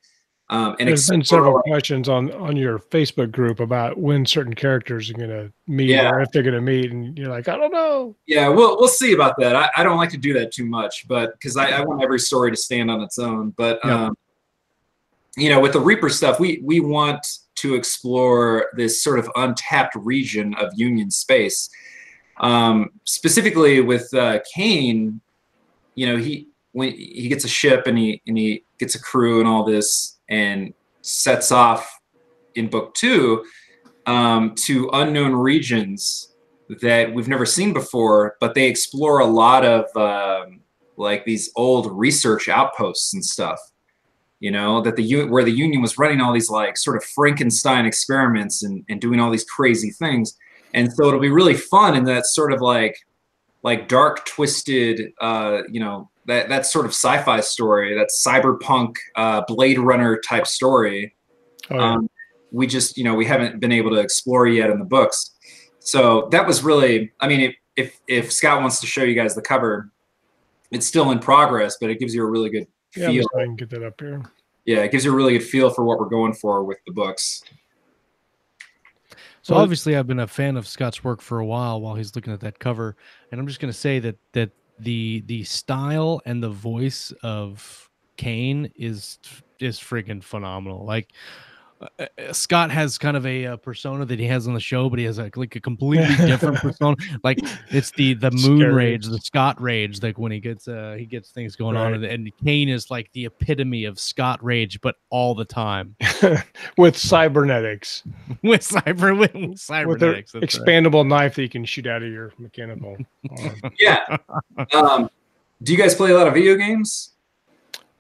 And there's been several questions on your Facebook group about when certain characters are going to meet or if they're going to meet, and you're like, I don't know. Yeah, we'll see about that. I don't like to do that too much, but because I want every story to stand on its own. But you know, with the Reaper stuff, we want to explore this sort of untapped region of Union space. Specifically with Kane, you know, when he gets a ship and he gets a crew and all this and sets off in book 2 to unknown regions that we've never seen before, but they explore a lot of like these old research outposts and stuff. You know, that where the Union was running all these like sort of Frankenstein experiments and doing all these crazy things. And so it'll be really fun in that sort of like dark, twisted, you know, that sort of sci-fi story, that cyberpunk Blade Runner type story. Oh, yeah. We just, you know, we haven't been able to explore yet in the books. So that was really, I mean, if Scott wants to show you guys the cover, it's still in progress, but it gives you a really good feel. Yeah, I can get that up here. Yeah, it gives you a really good feel for what we're going for with the books. So obviously I've been a fan of Scott's work for a while he's looking at that cover. And I'm just going to say that the style and the voice of Kane is freaking phenomenal. Like Scott has kind of a persona that he has on the show, but he has like a completely different persona. Like it's the moon rage, the Scott rage, like when he gets things going on, and Kane is like the epitome of Scott rage, but all the time with cybernetics, with cybernetics, with expandable knife that you can shoot out of your mechanical arm. Yeah. Do you guys play a lot of video games?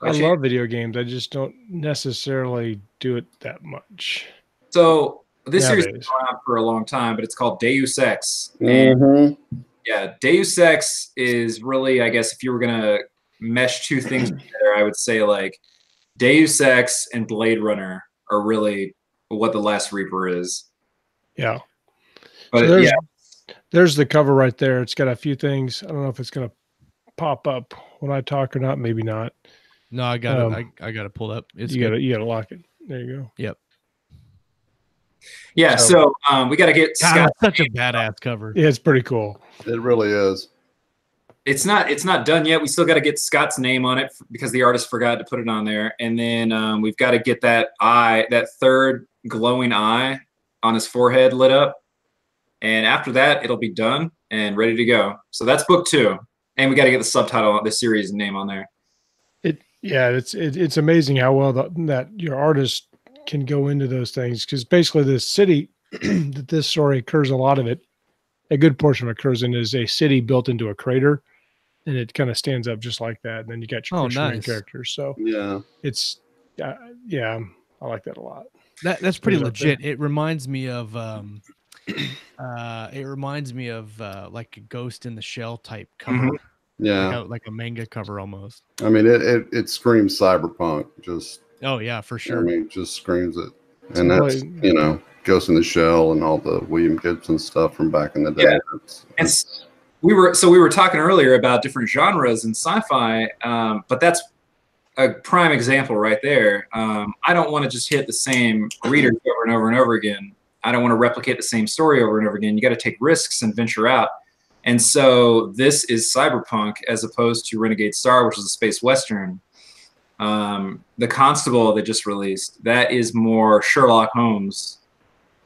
I love video games. I just don't necessarily do it that much. So this series has been around for a long time, but it's called Deus Ex. And yeah, Deus Ex is really, I guess, if you were gonna mesh two things together, I would say like Deus Ex and Blade Runner are really what the Last Reaper is. Yeah. But so there's the cover right there. It's got a few things. I don't know if it's gonna pop up when I talk or not. Maybe not. No, I got it. I got it pulled up. You got to lock it. There you go. Yep. Yeah. So we got to get Scott. Such a badass cover. Yeah, it's pretty cool. It really is. It's not done yet. We still got to get Scott's name on it because the artist forgot to put it on there. And then we've got to get that third glowing eye on his forehead lit up. And after that, it'll be done and ready to go. So that's book 2. And we got to get the subtitle, the series name on there. It's amazing how well that your artist can go into those things, because basically this city that this story occurs, a lot of it, a good portion of it occurs in, is a city built into a crater, and it kind of stands up just like that. And then you got your main characters. So yeah, it's I like that a lot. That's pretty legit. It reminds me of like a Ghost in the Shell type cover. Yeah, like a manga cover almost. I mean, it screams cyberpunk. Just, Oh yeah, for I sure. mean, just screams it. It's And that's, really- you know, Ghost in the Shell and all the William Gibson stuff from back in the day. Yeah. It's We were talking earlier about different genres in sci-fi, but that's a prime example right there. I don't want to just hit the same readers over and over and over again. I don't want to replicate the same story over and over again. You got to take risks and venture out. And so this is cyberpunk as opposed to Renegade Star, which is a space western. The Constable they just released, that is more Sherlock Holmes.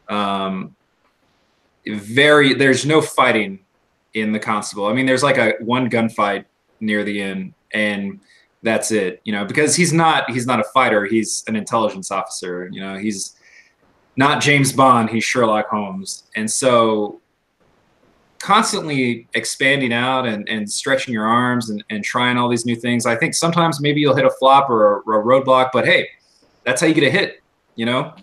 There's no fighting in the Constable. I mean, there's like one gunfight near the end, and that's it. You know, because he's not a fighter. He's an intelligence officer. You know, he's not James Bond. He's Sherlock Holmes, and so constantly expanding out and stretching your arms and trying all these new things. I think sometimes maybe you'll hit a flop or a roadblock, but hey, that's how you get a hit. You know.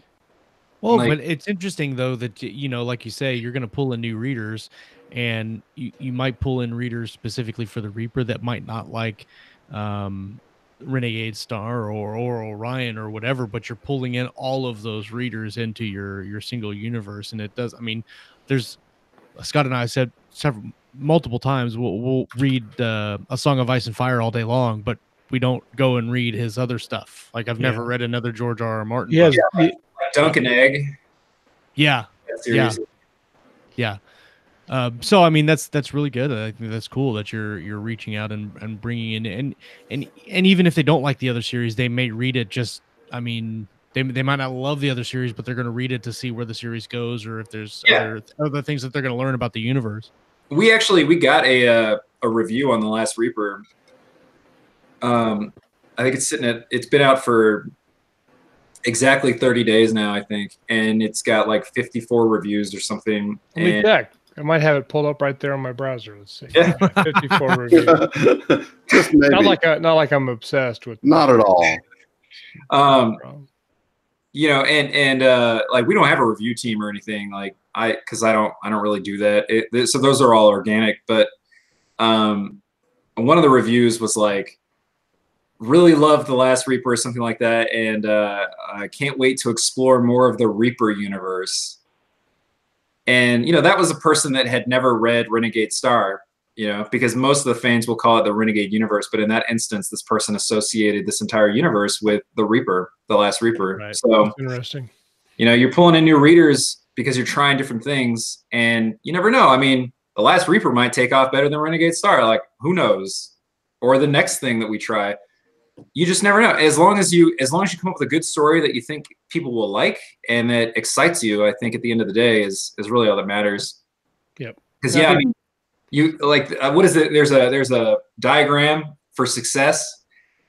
Well, Like- but it's interesting though that you know, like you say, you're going to pull in new readers, and you might pull in readers specifically for the Reaper that might not like Renegade Star or Orion or whatever, but you're pulling in all of those readers into your single universe, and it does. I mean, there's Scott and I said multiple times we'll read A Song of Ice and Fire all day long, but we don't go and read his other stuff. Like I've never read another George R. R. Martin. He has, book. Dunk and Egg. Yeah. That series. Yeah. So I mean that's really good. I think that's cool that you're reaching out and bringing in and even if they don't like the other series, they may read it. Just I mean they might not love the other series, but they're going to read it to see where the series goes or if there's other things that they're going to learn about the universe. We got a review on The Last Reaper. I think it's been out for exactly 30 days now, I think, and it's got like 54 reviews or something. Let me check. I might have it pulled up right there on my browser. Let's see. 54 reviews. just maybe. Not like I'm obsessed with. Not at all. You know, and like we don't have a review team or anything, like because I don't really do that. So those are all organic. But one of the reviews was like, really loved The Last Reaper or something like that, and I can't wait to explore more of the Reaper universe. And you know, that was a person that had never read Renegade Star, you know, because most of the fans will call it the Renegade universe, but in that instance, this person associated this entire universe with the Reaper, The Last Reaper. Right. So that's interesting. You know, you're pulling in new readers because you're trying different things, and you never know. I mean, The Last Reaper might take off better than Renegade Star. Like, who knows? Or the next thing that we try. You just never know. As long as you come up with a good story that you think people will like and that excites you, I think at the end of the day is really all that matters. Yep. Because I mean, you like what is it? There's a diagram for success,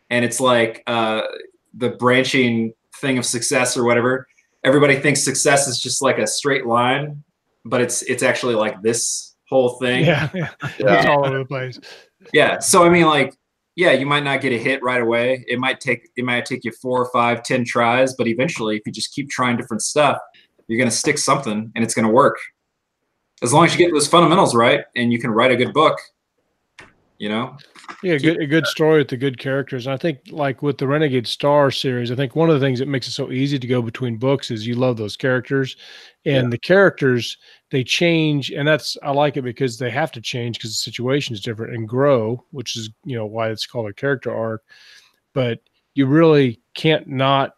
and it's like the branching thing of success or whatever. Everybody thinks success is just like a straight line, but it's actually like this whole thing. Yeah. It's all over the place. Yeah. So I mean, like. Yeah, you might not get a hit right away. It might take you 4, 5, 10 tries, but eventually, if you just keep trying different stuff, you're going to stick something, and it's going to work. As long as you get those fundamentals right, and you can write a good book, you know. Yeah, a good story with the good characters. And I think, like with the Renegade Star series, I think one of the things that makes it so easy to go between books is you love those characters, and the characters they change, and I like it because they have to change because the situation is different and grow, which is why it's called a character arc. But you really can't not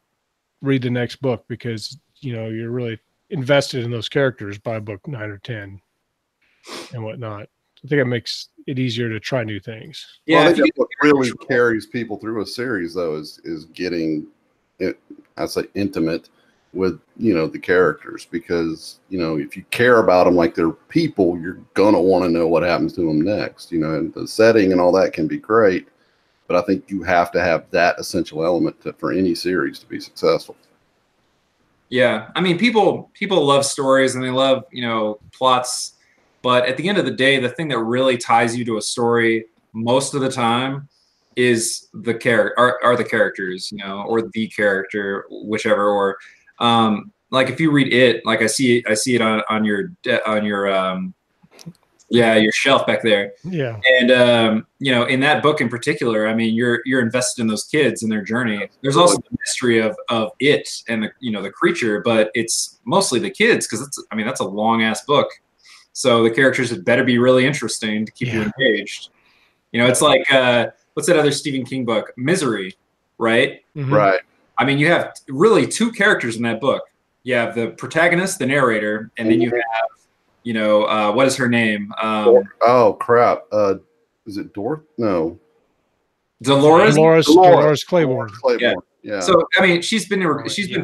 read the next book because you're really invested in those characters by book 9 or 10 and whatnot. I think it makes it easier to try new things. Yeah, well, I think what really carries people through a series, though, is getting, I'd say, intimate with the characters, because if you care about them like they're people, you're gonna want to know what happens to them next. And the setting and all that can be great, but I think you have to have that essential element for any series to be successful. Yeah, I mean, people love stories and they love plots. But at the end of the day, the thing that really ties you to a story most of the time is the the characters, or the character, whichever. Or like if you read it, like I see it on your Yeah, your shelf back there. Yeah. And you know, in that book in particular, I mean, you're invested in those kids and their journey. There's also the mystery of it and the, you know, the creature, but it's mostly the kids because it's, I mean, that's a long ass book. So the characters had better be really interesting to keep you engaged. You know, it's like what's that other Stephen King book? Misery, right? Mhm. Right. I mean, you have really two characters in that book. You have the protagonist, the narrator, and then you have, you know, what is her name? Oh crap! Is it Dorothy? No, Dolores. Dolores Claiborne. Claiborne. Yeah. So I mean, she's been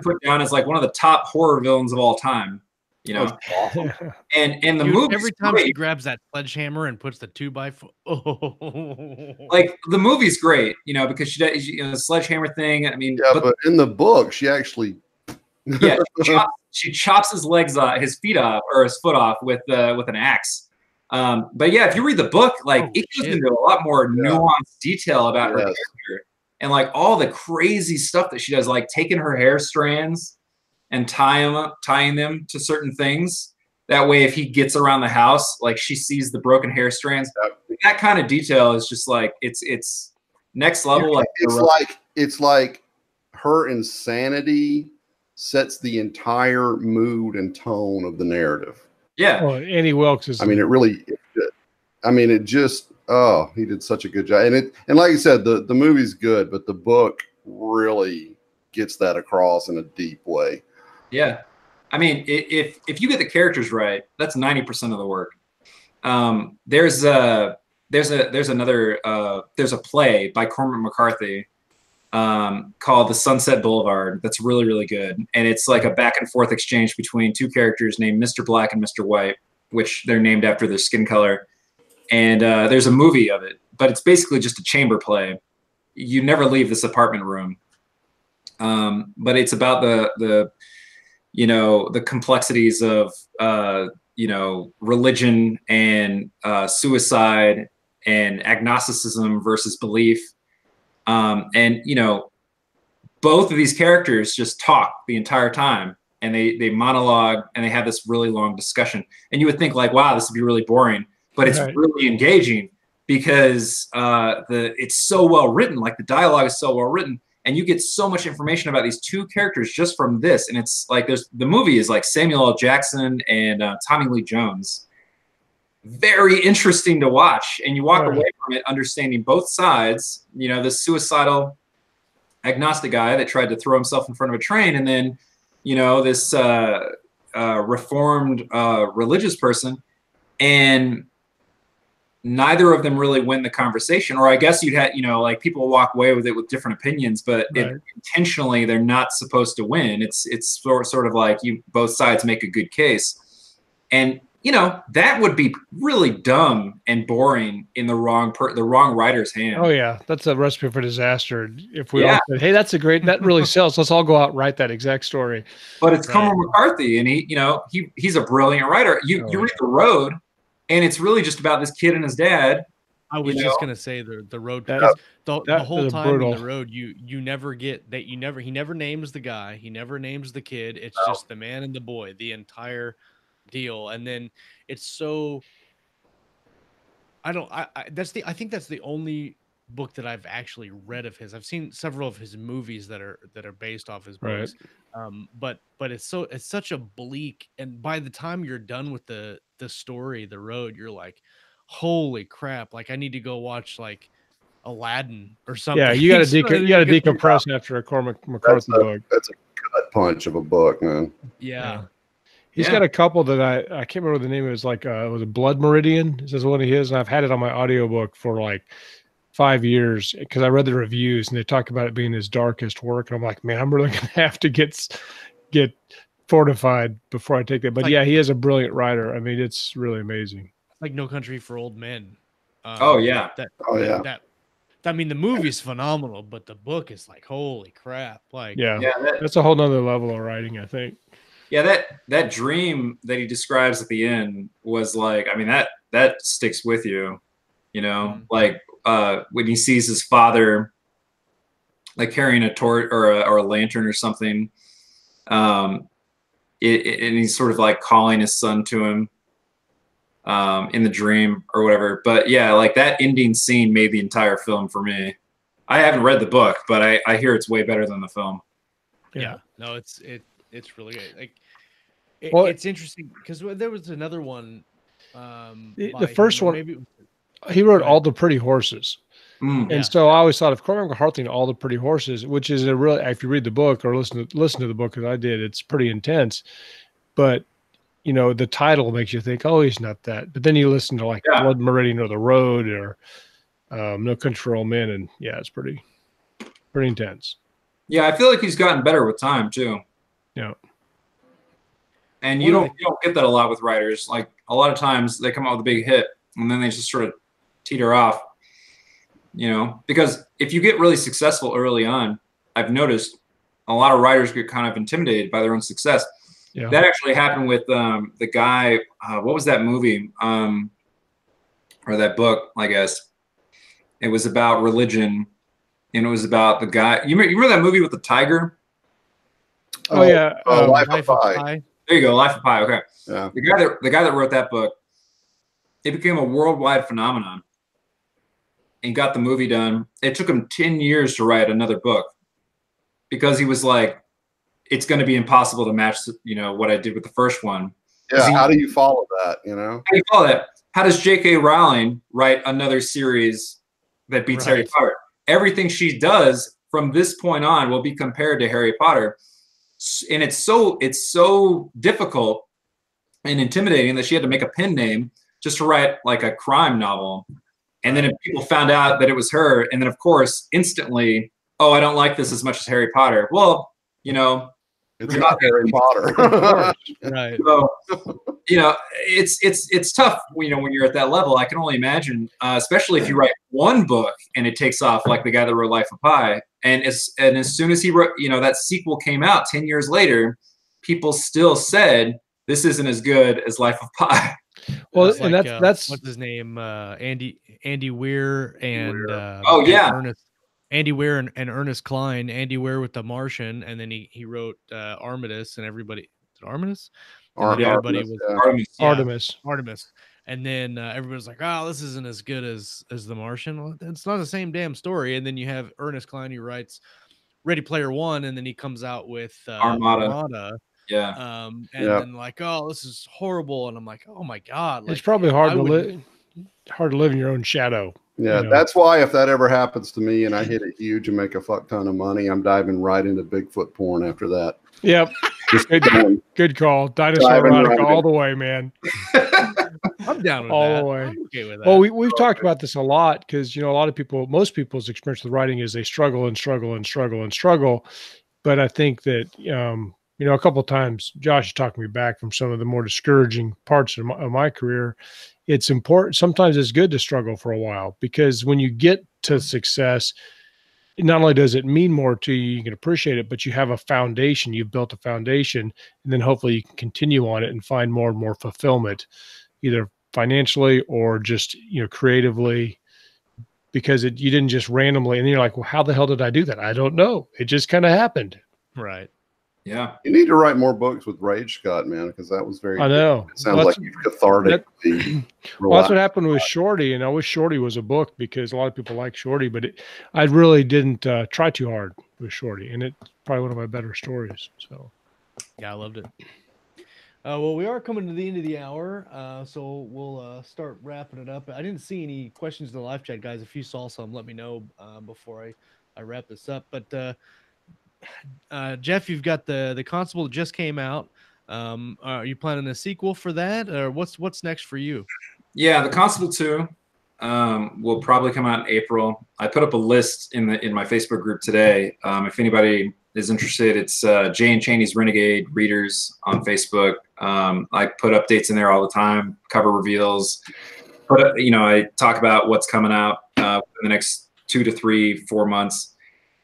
put down as like one of the top horror villains of all time. You know, Awesome. and the Dude, movie every time she grabs that sledgehammer and puts the 2x4, like the movie's great, you know, because she does, you know, the sledgehammer thing. I mean, Yeah, but in the book, she actually yeah, she chops his legs off, his feet off, or his foot off with an axe. But yeah, if you read the book, like it goes into a lot more nuanced detail about her character and like all the crazy stuff that she does, like taking her hair strands and tying them to certain things. That way, if he gets around the house, like she sees the broken hair strands. That kind of detail is just like it's next level. Like it's like her insanity sets the entire mood and tone of the narrative. Yeah. Well, Annie Wilkes is. I mean, it just. Oh, he did such a good job, and like you said, the movie's good, but the book really gets that across in a deep way. Yeah, I mean, if you get the characters right, that's 90% of the work. There's a play by Cormac McCarthy called The Sunset Boulevard that's really, really good. And it's like a back and forth exchange between two characters named Mr. Black and Mr. White, which they're named after their skin color. And there's a movie of it, but it's basically just a chamber play. You never leave this apartment room. But it's about the you know, the complexities of, you know, religion and suicide and agnosticism versus belief. And, you know, both of these characters just talk the entire time and they monologue and they have this really long discussion. And you would think like, wow, this would be really boring, but it's really engaging because it's so well written. Like the dialogue is so well written. And you get so much information about these two characters just from this. And it's like the movie is like Samuel L. Jackson and Tommy Lee Jones. Very interesting to watch. And you walk away from it understanding both sides. You know, this suicidal agnostic guy that tried to throw himself in front of a train. And then, you know, this reformed religious person. And neither of them really win the conversation, or I guess you'd have, you know, like people walk away with it with different opinions, but intentionally they're not supposed to win. It's sort of like both sides make a good case, and you know that would be really dumb and boring in the wrong writer's hand. Oh yeah, that's a recipe for disaster. If we all said, hey, that really sells. Let's all go out and write that exact story. But it's Cormac McCarthy, and he's a brilliant writer. You read The Road. And it's really just about this kid and his dad. I was just gonna say the road. The whole time in The Road, you never get that. He never names the guy. He never names the kid. It's just the man and the boy, the entire deal. And then it's so. I think that's the only book that I've actually read of his. I've seen several of his movies that are based off his books. But it's such a bleak, and by the time you're done with the story, The Road, you're like, holy crap, like I need to go watch like Aladdin or something. Yeah, you got to decompress after a Cormac McCarthy book. That's a gut punch of a book, man. Yeah. He's got a couple that I can't remember the name. It was like was a Blood Meridian. This is one of his, and I've had it on my audiobook for like 5 years because I read the reviews and they talk about it being his darkest work. And I'm like, man, I'm really gonna have to get fortified before I take that. But he is a brilliant writer. I mean, it's really amazing. Like No Country for Old Men. That I mean, the movie's phenomenal, but the book is like, holy crap! Like, that's a whole nother level of writing, I think. Yeah, that dream that he describes at the end was like, I mean, that sticks with you, you know, like when he sees his father like carrying a torch or a lantern or something, and he's sort of like calling his son to him. in the dream or whatever. But yeah, like that ending scene made the entire film for me. I haven't read the book, but I hear it's way better than the film. Yeah. No, it's really good. Like Well, it's interesting because there was another one. The first one, maybe he wrote All the Pretty Horses. Mm. And so I always thought of Cormac McCarthy and All the Pretty Horses, which is a really, if you read the book or listen to the book as I did, it's pretty intense. But you know, the title makes you think, oh, he's not that. But then you listen to like Blood Meridian or The Road or No Country for Old Men, and yeah, it's pretty intense. Yeah, I feel like he's gotten better with time too. Yeah. And you don't get that a lot with writers. Like a lot of times they come out with a big hit and then they just sort of teeter off. You know, because if you get really successful early on, I've noticed a lot of writers get kind of intimidated by their own success. Yeah. That actually happened with the guy. What was that movie or that book? I guess it was about religion, and it was about the guy. You remember that movie with the tiger? Oh yeah, Life of Pi. There you go, Life of Pi. Okay, yeah. The guy that wrote that book, it became a worldwide phenomenon. And got the movie done. It took him 10 years to write another book because he was like, it's going to be impossible to match, you know, what I did with the first one. Yeah. How do you follow that? You know, how do you follow that? How does J.K. Rowling write another series that beats Harry Potter? Everything she does from this point on will be compared to Harry Potter. And it's so difficult and intimidating that she had to make a pen name just to write like a crime novel. And then if people found out that it was her, and then of course, instantly, oh, I don't like this as much as Harry Potter. Well, you know, it's not Harry Potter. Right. So, you know, it's tough, you know, when you're at that level. I can only imagine, especially if you write one book and it takes off like the guy that wrote Life of Pi. And as soon as he wrote, you know, that sequel came out 10 years later, people still said, this isn't as good as Life of Pi. Well, and like, that's what's his name, Andy Weir and Andy Weir and Ernest Cline. Andy Weir with The Martian, and then he wrote Armistice, and everybody Armistice. Everybody was Artemis, and then everybody's like, oh, this isn't as good as The Martian. Well, it's not the same damn story. And then you have Ernest Cline who writes Ready Player One, and then he comes out with Armada. Yeah. And then like, oh, this is horrible, and I'm like, oh my god, like, it's probably hard to live in your own shadow. Yeah, you know? That's why if that ever happens to me and I hit it huge and make a fuck ton of money, I'm diving right into Bigfoot porn after that. Yep. Good call. Dinosaur erotica all the way, man. I'm down with all that. the way. I'm okay with that. Well, we've talked about this a lot because, you know, a lot of people, most people's experience with writing is they struggle and struggle and struggle and struggle. But I think that, you know, a couple of times Josh talked me back from some of the more discouraging parts of my career. It's important. Sometimes it's good to struggle for a while, because when you get to success, not only does it mean more to you, you can appreciate it, but you have a foundation, you've built a foundation, and then hopefully you can continue on it and find more and more fulfillment, either financially or just, you know, creatively, because you didn't just randomly, and you're like, well, how the hell did I do that? I don't know. It just kind of happened. Right. Yeah. You need to write more books with Rage Scott, man, because that was very, I know. It sounds like you've cathartic. Well, that's what happened with Shorty, and I wish Shorty was a book because a lot of people like Shorty, but I really didn't try too hard with Shorty, and it's probably one of my better stories. So, yeah, I loved it. Well, we are coming to the end of the hour, so we'll start wrapping it up. I didn't see any questions in the live chat, guys. If you saw some, let me know before I wrap this up. But Jeff, you've got the Constable that just came out. Are you planning a sequel for that, or what's next for you? Yeah, the Constable 2 will probably come out in April. I put up a list in my Facebook group today. If anybody is interested, it's JN Chaney's Renegade Readers on Facebook. I put updates in there all the time, cover reveals. I talk about what's coming out in the next 2 to 3, 4 months.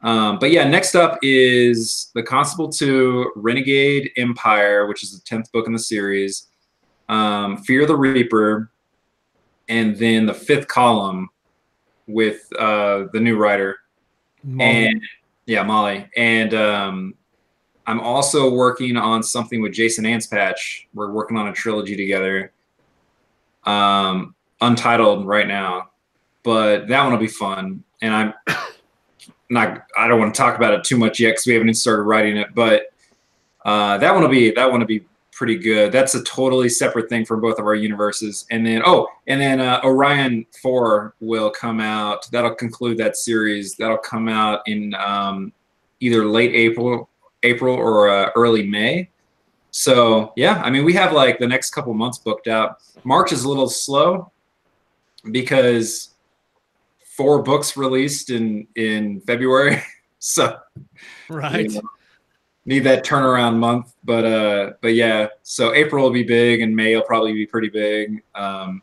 But yeah, next up is the Constable 2, Renegade Empire, which is the 10th book in the series, Fear the Reaper, and then the 5th column with the new writer, Molly. Molly. And I'm also working on something with Jason Anspatch. We're working on a trilogy together. Untitled right now, but that one will be fun. And I don't want to talk about it too much yet because we haven't even started writing it, but that one will be pretty good. That's a totally separate thing from both of our universes. And then Orion 4 will come out. That'll conclude that series. That'll come out in either late April or early May. So yeah, I mean, we have like the next couple months booked out. March is a little slow because 4 books released in February. So Right. you know, need that turnaround month, but yeah, so April will be big and May will probably be pretty big. But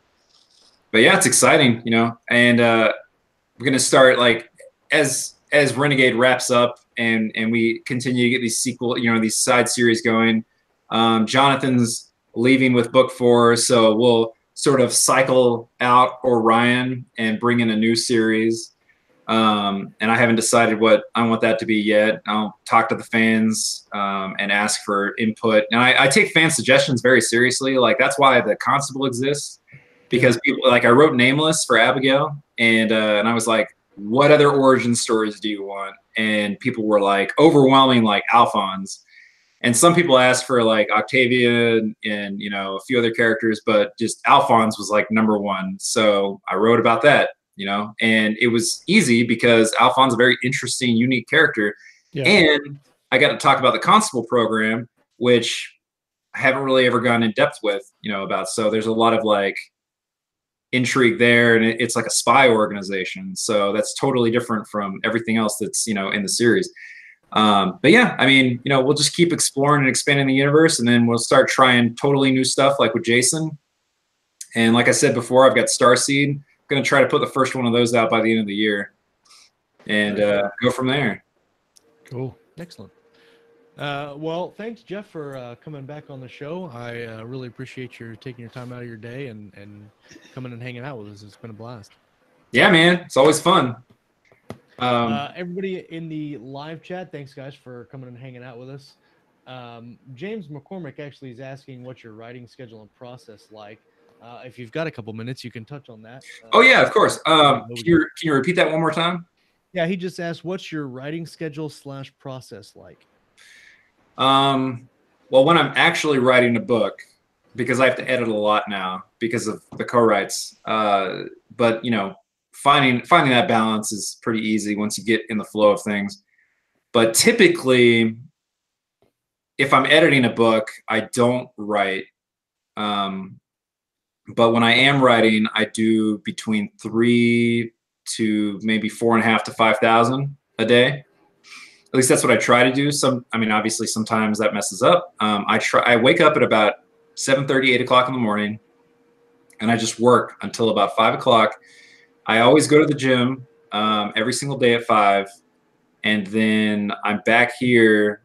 yeah, it's exciting, you know, and we're gonna start like as Renegade wraps up and we continue to get these these side series going. Jonathan's leaving with book 4, so we'll sort of cycle out Orion and bring in a new series. And I haven't decided what I want that to be yet. I'll talk to the fans and ask for input. And I take fan suggestions very seriously. Like, that's why the Constable exists, because people, like, I wrote Nameless for Abigail, and I was like, what other origin stories do you want? And people were like overwhelming, like Alphonse. And some people asked for like Octavia and you know, a few other characters, but just Alphonse was like #1. So I wrote about that. You know, and it was easy because Alphonse is a very interesting, unique character. Yeah. And I got to talk about the Constable program, which I haven't really ever gone in depth with, you know, about. So there's a lot of like intrigue there, and it's like a spy organization. So that's totally different from everything else that's, you know, in the series. But yeah, I mean, you know, we'll just keep exploring and expanding the universe, and then we'll start trying totally new stuff like with Jason. And like I said before, I've got Starseed. Going to try to put the first one of those out by the end of the year and go from there. Cool. Excellent. Well, thanks, Jeff, for coming back on the show. I really appreciate your taking your time out of your day and coming and hanging out with us. It's been a blast. Yeah, man. It's always fun. Everybody in the live chat, thanks, guys, for coming and hanging out with us. James McCormick actually is asking what's your writing schedule and process like. If you've got a couple minutes, you can touch on that. Oh yeah, of course. Can you repeat that one more time? Yeah, he just asked, "What's your writing schedule / process like?" Well, when I'm actually writing a book, because I have to edit a lot now because of the co-writes. But you know, finding that balance is pretty easy once you get in the flow of things. But typically, if I'm editing a book, I don't write. But when I am writing, I do between 3 to maybe 4.5 to 5,000 a day. At least that's what I try to do. I mean, obviously sometimes that messes up. I wake up at about 7:30, 8 o'clock in the morning, and I just work until about 5 o'clock. I always go to the gym every single day at 5, and then I'm back here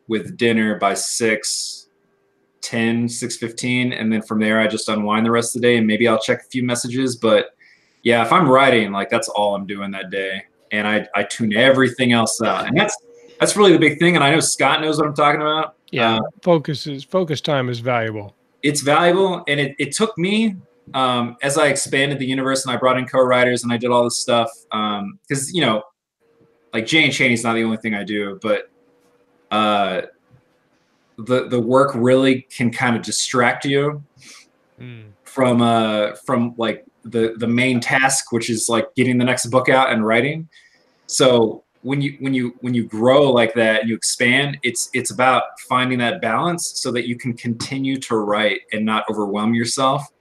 with dinner by 6:10, 6:15, and then from there I just unwind the rest of the day, and maybe I'll check a few messages. But yeah, if I'm writing, like, that's all I'm doing that day, and I tune everything else out, and that's really the big thing. And I know Scott knows what I'm talking about. Yeah, focus time is valuable. It's valuable, and it took me as I expanded the universe and I brought in co-writers and I did all this stuff, because you know, like, JN Chaney is not the only thing I do, but the work really can kind of distract you from like the main task, which is like getting the next book out and writing. So when you grow like that and you expand, it's about finding that balance so that you can continue to write and not overwhelm yourself.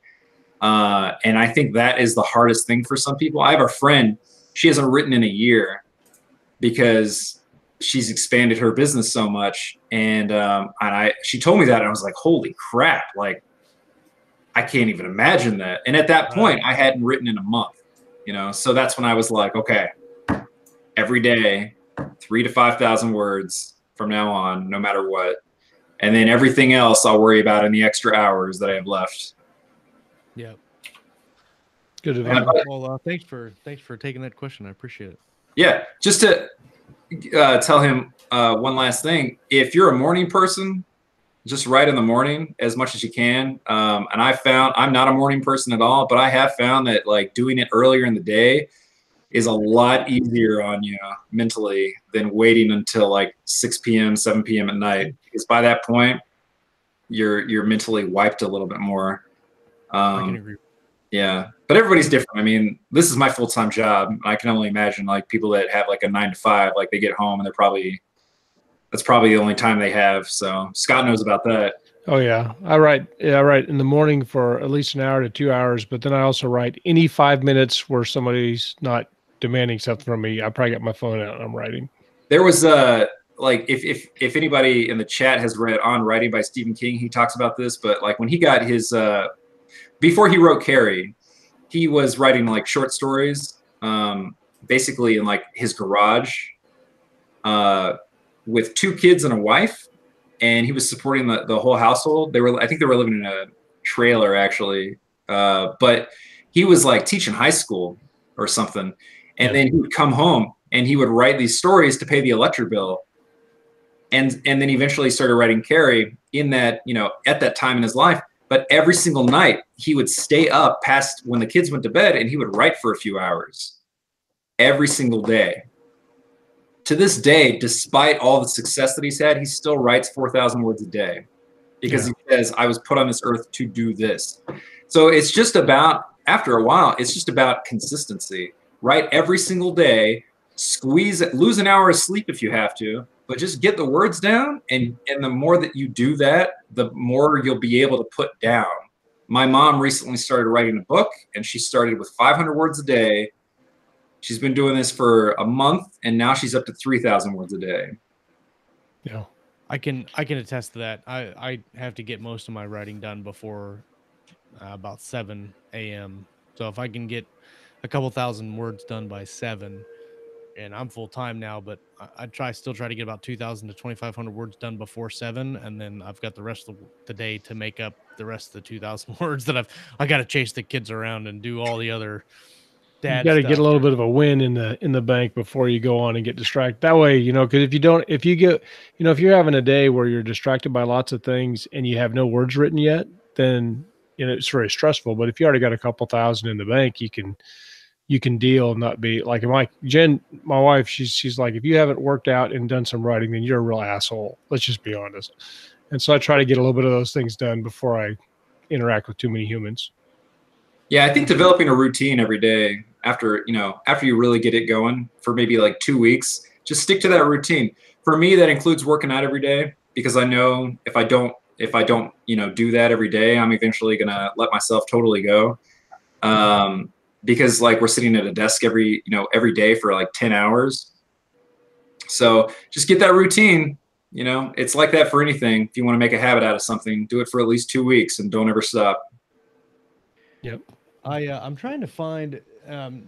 And I think that is the hardest thing for some people. I have a friend, she hasn't written in a year because she's expanded her business so much. And she told me that, and I was like, holy crap, like, I can't even imagine that. And at that point, I hadn't written in a month, you know? So that's when I was like, okay, every day, 3,000 to 5,000 words from now on, no matter what. And then everything else I'll worry about in the extra hours that I have left. Yeah. Good advice. Well, thanks for taking that question. I appreciate it. Yeah. Just to tell him one last thing. If you're a morning person, Just write in the morning as much as you can. And I found, I'm not a morning person at all, but I have found that like doing it earlier in the day is a lot easier on you mentally than waiting until like 6 p.m., 7 p.m. at night. Because by that point, you're mentally wiped a little bit more. I can agree. Yeah, but everybody's different. I mean, this is my full-time job. I can only imagine like people that have like a 9 to 5, like they get home and that's probably the only time they have. So Scott knows about that. Oh yeah, I write in the morning for at least an hour to 2 hours, but then I also write any 5 minutes where somebody's not demanding something from me. I probably got my phone out and I'm writing. There was like if anybody in the chat has read On Writing by Stephen King, he talks about this, but like when he got his before he wrote Carrie, he was writing like short stories, basically in like his garage, with 2 kids and a wife, and he was supporting the whole household. I think they were living in a trailer actually, but he was like teaching high school or something, and then he would come home and he would write these stories to pay the electric bill, and then eventually started writing Carrie in that, at that time in his life. But every single night he would stay up past when the kids went to bed and he would write for a few hours every single day. To this day, despite all the success that he's had, he still writes 4,000 words a day because he says, I was put on this earth to do this. So it's just about, after a while, it's just about consistency. Write every single day, lose an hour of sleep if you have to, but just get the words down. And the more that you do that, the more you'll be able to put down. My mom recently started writing a book, and she started with 500 words a day. She's been doing this for a month, and now she's up to 3,000 words a day. Yeah, I can attest to that. I have to get most of my writing done before about 7 a.m. So if I can get a couple thousand words done by 7, and I'm full time now, but I still try to get about 2,000 to 2,500 words done before 7, and then I've got the rest of the day to make up the rest of the 2,000 words that I got to chase the kids around and do all the other dad you got to stuff. get a little bit of a win in the bank before you go on and get distracted. That way, because if you're having a day where you're distracted by lots of things and you have no words written yet, then it's very stressful. But if you already got a couple thousand in the bank, you can deal and not be like Jen, my wife. She's like, if you haven't worked out and done some writing, then you're a real asshole. Let's just be honest. And so I try to get a little bit of those things done before I interact with too many humans. Yeah, I think developing a routine every day after you really get it going for maybe like 2 weeks, just stick to that routine. For me, that includes working out every day, because I know if I don't do that every day, I'm eventually gonna let myself totally go. Because like we're sitting at a desk every day for like 10 hours. So just get that routine. It's like that for anything. If you want to make a habit out of something, do it for at least 2 weeks and don't ever stop. Yep. I'm trying to find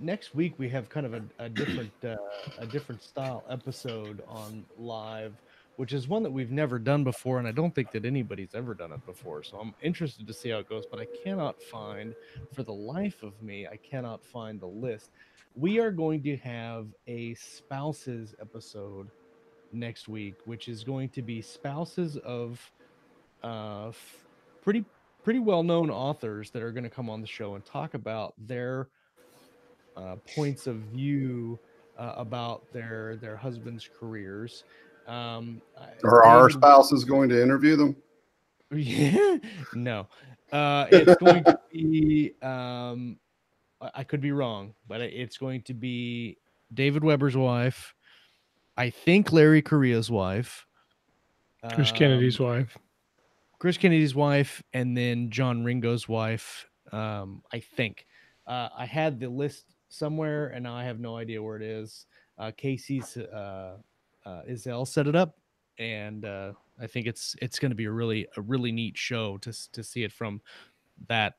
next week we have kind of a different style episode on live, which is one that we've never done before, and I don't think that anybody's ever done it before. So I'm interested to see how it goes, but I cannot find, for the life of me, I cannot find the list. We are going to have a spouses episode next week, which is going to be spouses of pretty well-known authors that are going to come on the show and talk about their points of view about their husbands' careers. Are our spouses going to interview them? Yeah, no. It's going to be I could be wrong, but it's going to be David Weber's wife, I think Larry Correa's wife, Chris Kennedy's wife, and then John Ringo's wife. I think I had the list somewhere, and now I have no idea where it is. Casey's Izell set it up, and I think it's going to be a really neat show to see it from that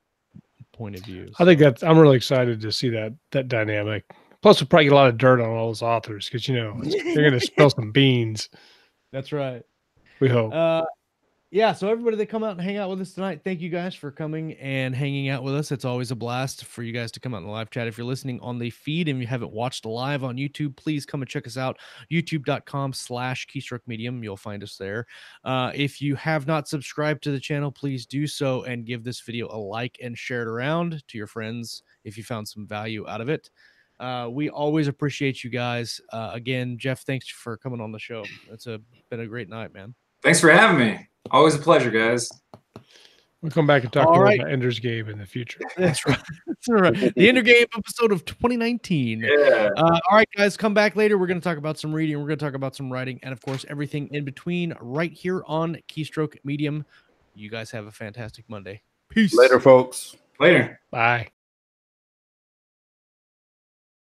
point of view. I think I'm really excited to see that dynamic. Plus, we'll probably get a lot of dirt on all those authors because they're going to spill some beans. That's right. We hope. yeah, so everybody that come out and hang out with us tonight, thank you guys for coming and hanging out with us. It's always a blast for you guys to come out in the live chat. If you're listening on the feed and you haven't watched live on YouTube, please come and check us out. youtube.com/keystroke medium. You'll find us there. If you have not subscribed to the channel, please do so and give this video a like and share it around to your friends if you found some value out of it. We always appreciate you guys. Again, Jeff, thanks for coming on the show. It's been a great night, man. Thanks for having me. Always a pleasure, guys. We'll come back and talk All more right. about Ender's Game in the future. That's right. That's right. The Ender Game episode of 2019. Yeah. All right, guys, come back later. We're going to talk about some reading. We're going to talk about some writing, and of course, everything in between right here on Keystroke Medium. You guys have a fantastic Monday. Peace. Later, folks. Later. Bye.